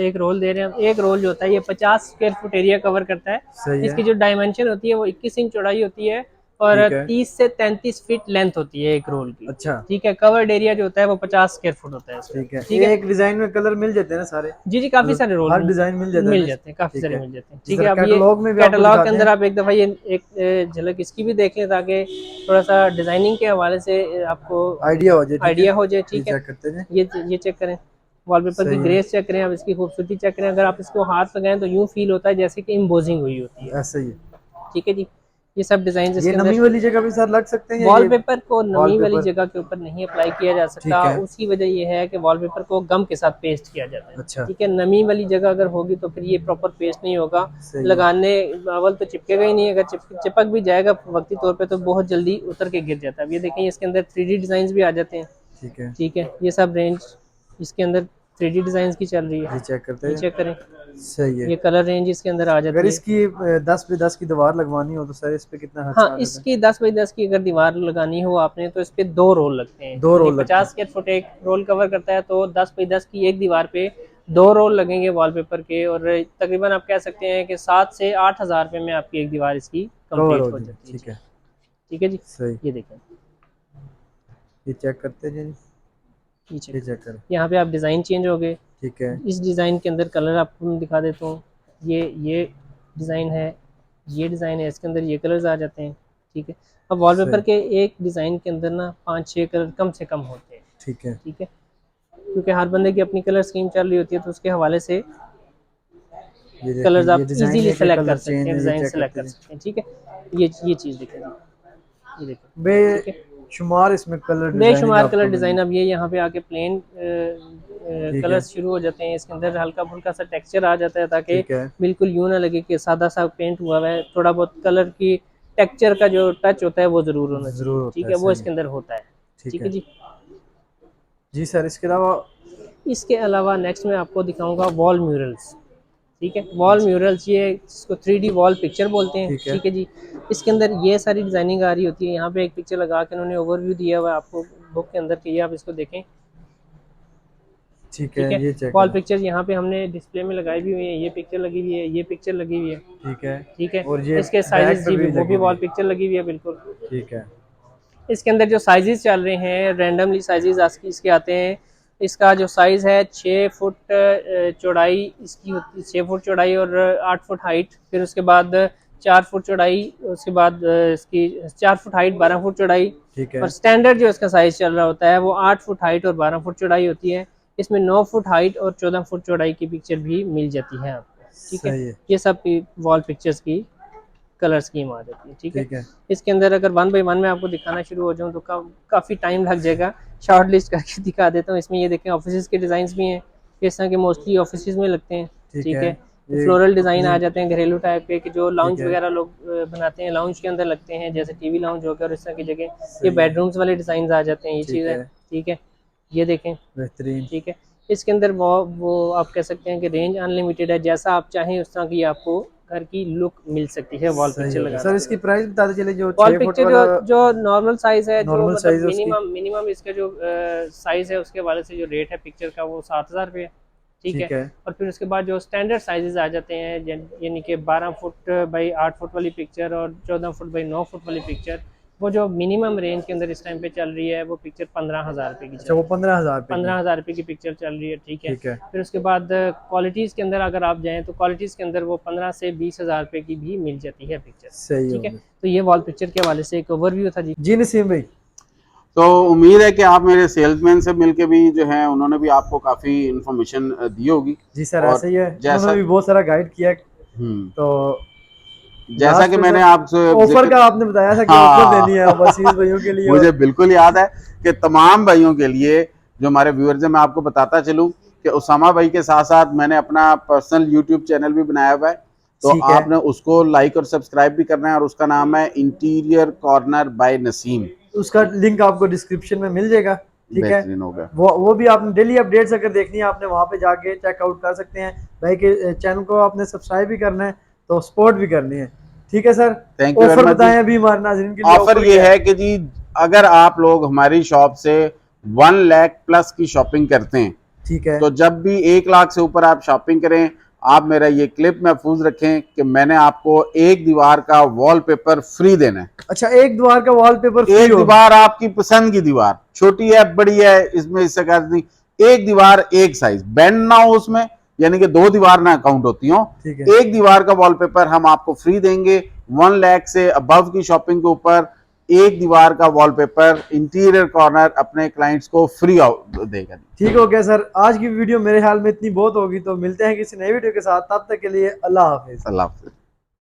एक रोल दे रहे हैं। एक रोल जो होता है ये 50 स्क्वायर फुट एरिया कवर करता है। इसकी जो डायमेंशन होती है वो 21 इंच चौड़ाई होती है और 30 से 33 फीट लेंथ होती है एक रोल की। अच्छा, ठीक है, कवर्ड एरिया जो होता है वो 50 स्क्वायर फुट होता है। ठीक है, एक डिजाइन में कलर मिल जाते हैं ना सारे? जी जी, काफी सारे रोल, हर डिजाइन मिल जाते हैं, काफी सारे मिल जाते हैं। ठीक है, अब ये कैटलॉग के अंदर आप एक दफा ये एक झलक इसकी भी देख लें ताकि थोड़ा सा डिजाइनिंग के हवाले से आपको आइडिया हो जाए। ठीक है, ये चेक करें, वॉलपेपर की ग्रेस चेक करें, आप इसकी खूबसूरती चेक करें। अगर आप इसको हाथ लगाएं तो यूं फील होता है जैसे कि एम्बोजिंग हुई होती है। ऐसा ही, ठीक है जी। ये सब डिजाइन ये नमी वाली जगह भी सर लग सकते हैं? वॉलपेपर को नमी वाली जगह के ऊपर नहीं अप्लाई किया जा सकता। उसकी वजह ये है कि वॉलपेपर को गम के साथ पेस्ट किया जाता है। अच्छा। ठीक है, नमी वाली जगह अगर होगी तो फिर ये प्रॉपर पेस्ट नहीं होगा, लगाने अवल तो चिपकेगा ही नहीं, अगर चिपक भी जाएगा वक्ती तौर पे तो बहुत जल्दी उतर के गिर जाता है। अब ये देखें इसके अंदर 3D डिजाइन भी आ जाते हैं। ठीक है, ठीक है, ये सब रेंज इसके अंदर 3D डिजाइन की चल रही है। चेक करते हैं, चेक करें। सही है। ये कलर रेंज इसके अंदर आ जाती है। अगर इसकी 10 बाई 10 की दीवार लगवानी हो तो सर इस पे कितना खर्चा? हाँ, इसकी 10 बाई 10 की अगर दीवार लगानी हो आपने तो इस पे 2 रोल लगते हैं। 2 रोल 50 स्क्वायर फुट एक रोल कवर करता है, तो 10 बाई 10 की एक दीवार पे 2 रोल लगेंगे वॉलपेपर के, और तकरीबन आप कह सकते हैं कि 7 से 8 हज़ार रुपये में आपकी एक दीवार इसकी कंप्लीट हो जाती है। ठीक है, ठीक है जी, सही। ये देखें, ये चेक करते हैं जी, ये चेक करें। यहाँ पे आप डिज़ाइन चेंज हो गए। ठीक है, इस डिज़ाइन के अंदर कलर आपको मैं दिखा देता हूँ। ये डिज़ाइन है, ये डिज़ाइन है, इसके अंदर ये कलर्स आ जाते हैं। ठीक है, अब वॉलपेपर के एक डिज़ाइन के अंदर ना 5-6 कलर कम से कम होते हैं। ठीक है, ठीक है, क्योंकि हर बंदे की अपनी कलर स्कीम चल रही होती है, तो उसके हवाले से कलर्स आप इजीली सेलेक्ट कर सकते हैं, डिज़ाइन सेलेक्ट कर सकते हैं। ठीक है, ये चीज़ देखें, ये देखें, बेशुमार इसमें बेशुमार कलर डिज़ाइन। अब ये यहाँ पे आके प्लेन कलर्स शुरू हो जाते हैं, इसके अंदर हल्का फुल्का सा टेक्सचर आ जाता है, ताकि बिल्कुल यूं ना लगे कि सादा सा पेंट हुआ है। थोड़ा बहुत कलर की टेक्सचर का जो टच होता है वो जरूर होना चाहिए। ठीक है, वो इसके अंदर होता है। ठीक है जी, जी सर। इसके अलावा नेक्स्ट मैं आपको दिखाऊंगा वॉल म्यूरल्स। ठीक है, वॉल म्यूरल्स, ये इसको 3D वॉल पिक्चर बोलते हैं। ठीक है जी, इसके अंदर ये सारी डिजाइनिंग आ रही होती है। यहाँ पे एक पिक्चर लगा के उन्होंने ओवरव्यू दिया हुआ है आपको बुक के अंदर के, आप इसको देखें। ठीक है, ये वॉल पिक्चर यहाँ पे हमने डिस्प्ले में लगाई भी हुई है। ये पिक्चर लगी हुई है, ये पिक्चर लगी हुई है। ठीक है, ठीक है, और ये इसके साइजेस वो भी वॉल पिक्चर लगी हुई है। बिल्कुल ठीक है, इसके अंदर जो साइजेस चल रहे हैं रैंडमली साइजेस इसके आते हैं। इसका जो साइज़ है 6 फुट चौड़ाई इसकी होती है, 6 फुट चौड़ाई और 8 फुट हाइट। फिर उसके बाद 4 फुट चौड़ाई, उसके बाद इसकी 4 फुट हाइट 12 फुट चौड़ाई। ठीक है, और स्टैंडर्ड जो इसका साइज़ चल रहा होता है वो 8 फुट हाइट और 12 फुट चौड़ाई होती है। इसमें 9 फुट हाइट और 14 फुट चौड़ाई की पिक्चर भी मिल जाती है आपको। ठीक है, ये सब वॉल पिक्चर्स की कलर स्कीम आ जाती है। ठीक है, इसके अंदर अगर 1 बाई 1 में आपको दिखाना शुरू हो जाऊँ तो काफ़ी टाइम लग जाएगा। शॉर्ट लिस्ट करके दिखा देता हूँ। इसमें ये देखें ऑफिस के डिज़ाइन भी हैं, इस तरह के मोस्टली ऑफिस में लगते हैं। ठीक है, फ्लोरल डिज़ाइन आ जाते हैं घरेलू टाइप के, कि जो लाउंज वगैरह लोग बनाते हैं, लाउंज के अंदर लगते हैं, जैसे टीवी लाउंज हो गया और इस तरह की जगह। ये बेडरूम्स वाले डिज़ाइन आ जाते हैं, ये चीज़ है। ठीक है, ये देखें, बेहतरीन। ठीक है, इसके अंदर वो आप कह सकते हैं कि रेंज अनलिमिटेड है, जैसा आप चाहें उस तरह की आपको घर की लुक मिल सकती है वॉल पिक्चर लगा। सर इसकी प्राइस बता दे चले। जो वॉल पिक्चर जो नॉर्मल साइज है, जो मतलब मिनिमम इसका जो साइज है उसके हवाले से जो रेट है पिक्चर का वो 7,000 रुपये है। ठीक है, और फिर उसके बाद जो स्टैंडर्ड साइजेस आ जाते हैं, यानी कि 12 फुट बाई 8 फुट वाली पिक्चर और 14 फुट बाई 9 फुट वाली पिक्चर, वो जो मिनिमम रेंज के अंदर इस टाइम पे चल रही है वो पिक्चर 15,000 रुपये की। अच्छा, वो 15,000 रुपये की पिक्चर चल रही है। ठीक है, फिर उसके बाद क्वालिटीज़ के अंदर अगर आप जाएं तो क्वालिटीज़ के अंदर वो 15 से 20,000 रुपये की भी मिल जाती है पिक्चर। सही, ठीक है। तो ये वॉल पिक्चर के हवाले से एक ओवरव्यू था जी। जी नसीम भाई, तो उम्मीद है कि आप मेरे सेल्समैन से मिलके भी जो है उन्होंने भी आपको काफ़ी इन्फॉर्मेशन दी होगी। जी सर, ऐसे ही है, उन्होंने भी बहुत सारा गाइड किया। तो जैसा कि मैंने आपसे ऑफर का आपने बताया था कि ऑफर देनी है ओवरसीज भाइयों के लिए। मुझे बिल्कुल याद है कि तमाम भाइयों के लिए जो हमारे व्यूअर्स हैं, मैं आपको बताता चलूं कि उसामा भाई के साथ साथ मैंने अपना पर्सनल यूट्यूब चैनल भी बनाया हुआ है, तो आपने उसको लाइक और सब्सक्राइब भी करना है, और उसका नाम है इंटीरियर कॉर्नर बाय नसीम। उसका लिंक आपको डिस्क्रिप्शन में मिल जाएगा। ठीक है, हो गया। वो भी आपने डेली अपडेट्स अगर देखनी है आपने वहां पे जाके चेकआउट कर सकते हैं। भाई के चैनल को आपने सब्सक्राइब भी करना है तो सपोर्ट भी करनी है। ठीक है सर, थैंक यू। ऑफर बताएं अभी हमारे नाज़रीन के लिए। ऑफर ये है कि जी अगर आप लोग हमारी शॉप से 1 लाख प्लस की शॉपिंग करते हैं, ठीक है, तो जब भी 1 लाख से ऊपर आप शॉपिंग करें, आप मेरा ये क्लिप महफूज रखें कि मैंने आपको एक दीवार का वॉलपेपर फ्री देना है। अच्छा, एक दीवार का वॉलपेपर फ्री? एक दीवार आपकी पसंद की दीवार, छोटी है बड़ी है, इसमें इससे कर दी, एक दीवार एक साइज, बेंड ना हो उसमें, यानी कि 2 दीवार ना काउंट होती हो, एक दीवार का वॉलपेपर हम आपको फ्री देंगे। 1 लाख से अबव की शॉपिंग के ऊपर एक दीवार का वॉलपेपर इंटीरियर कॉर्नर अपने क्लाइंट्स को फ्री देगा। ठीक हो गया सर, आज की वीडियो मेरे ख्याल में इतनी बहुत होगी। तो मिलते हैं किसी नई वीडियो के साथ, तब तक के लिए अल्लाह हाफिज। अल्लाह हाफिज।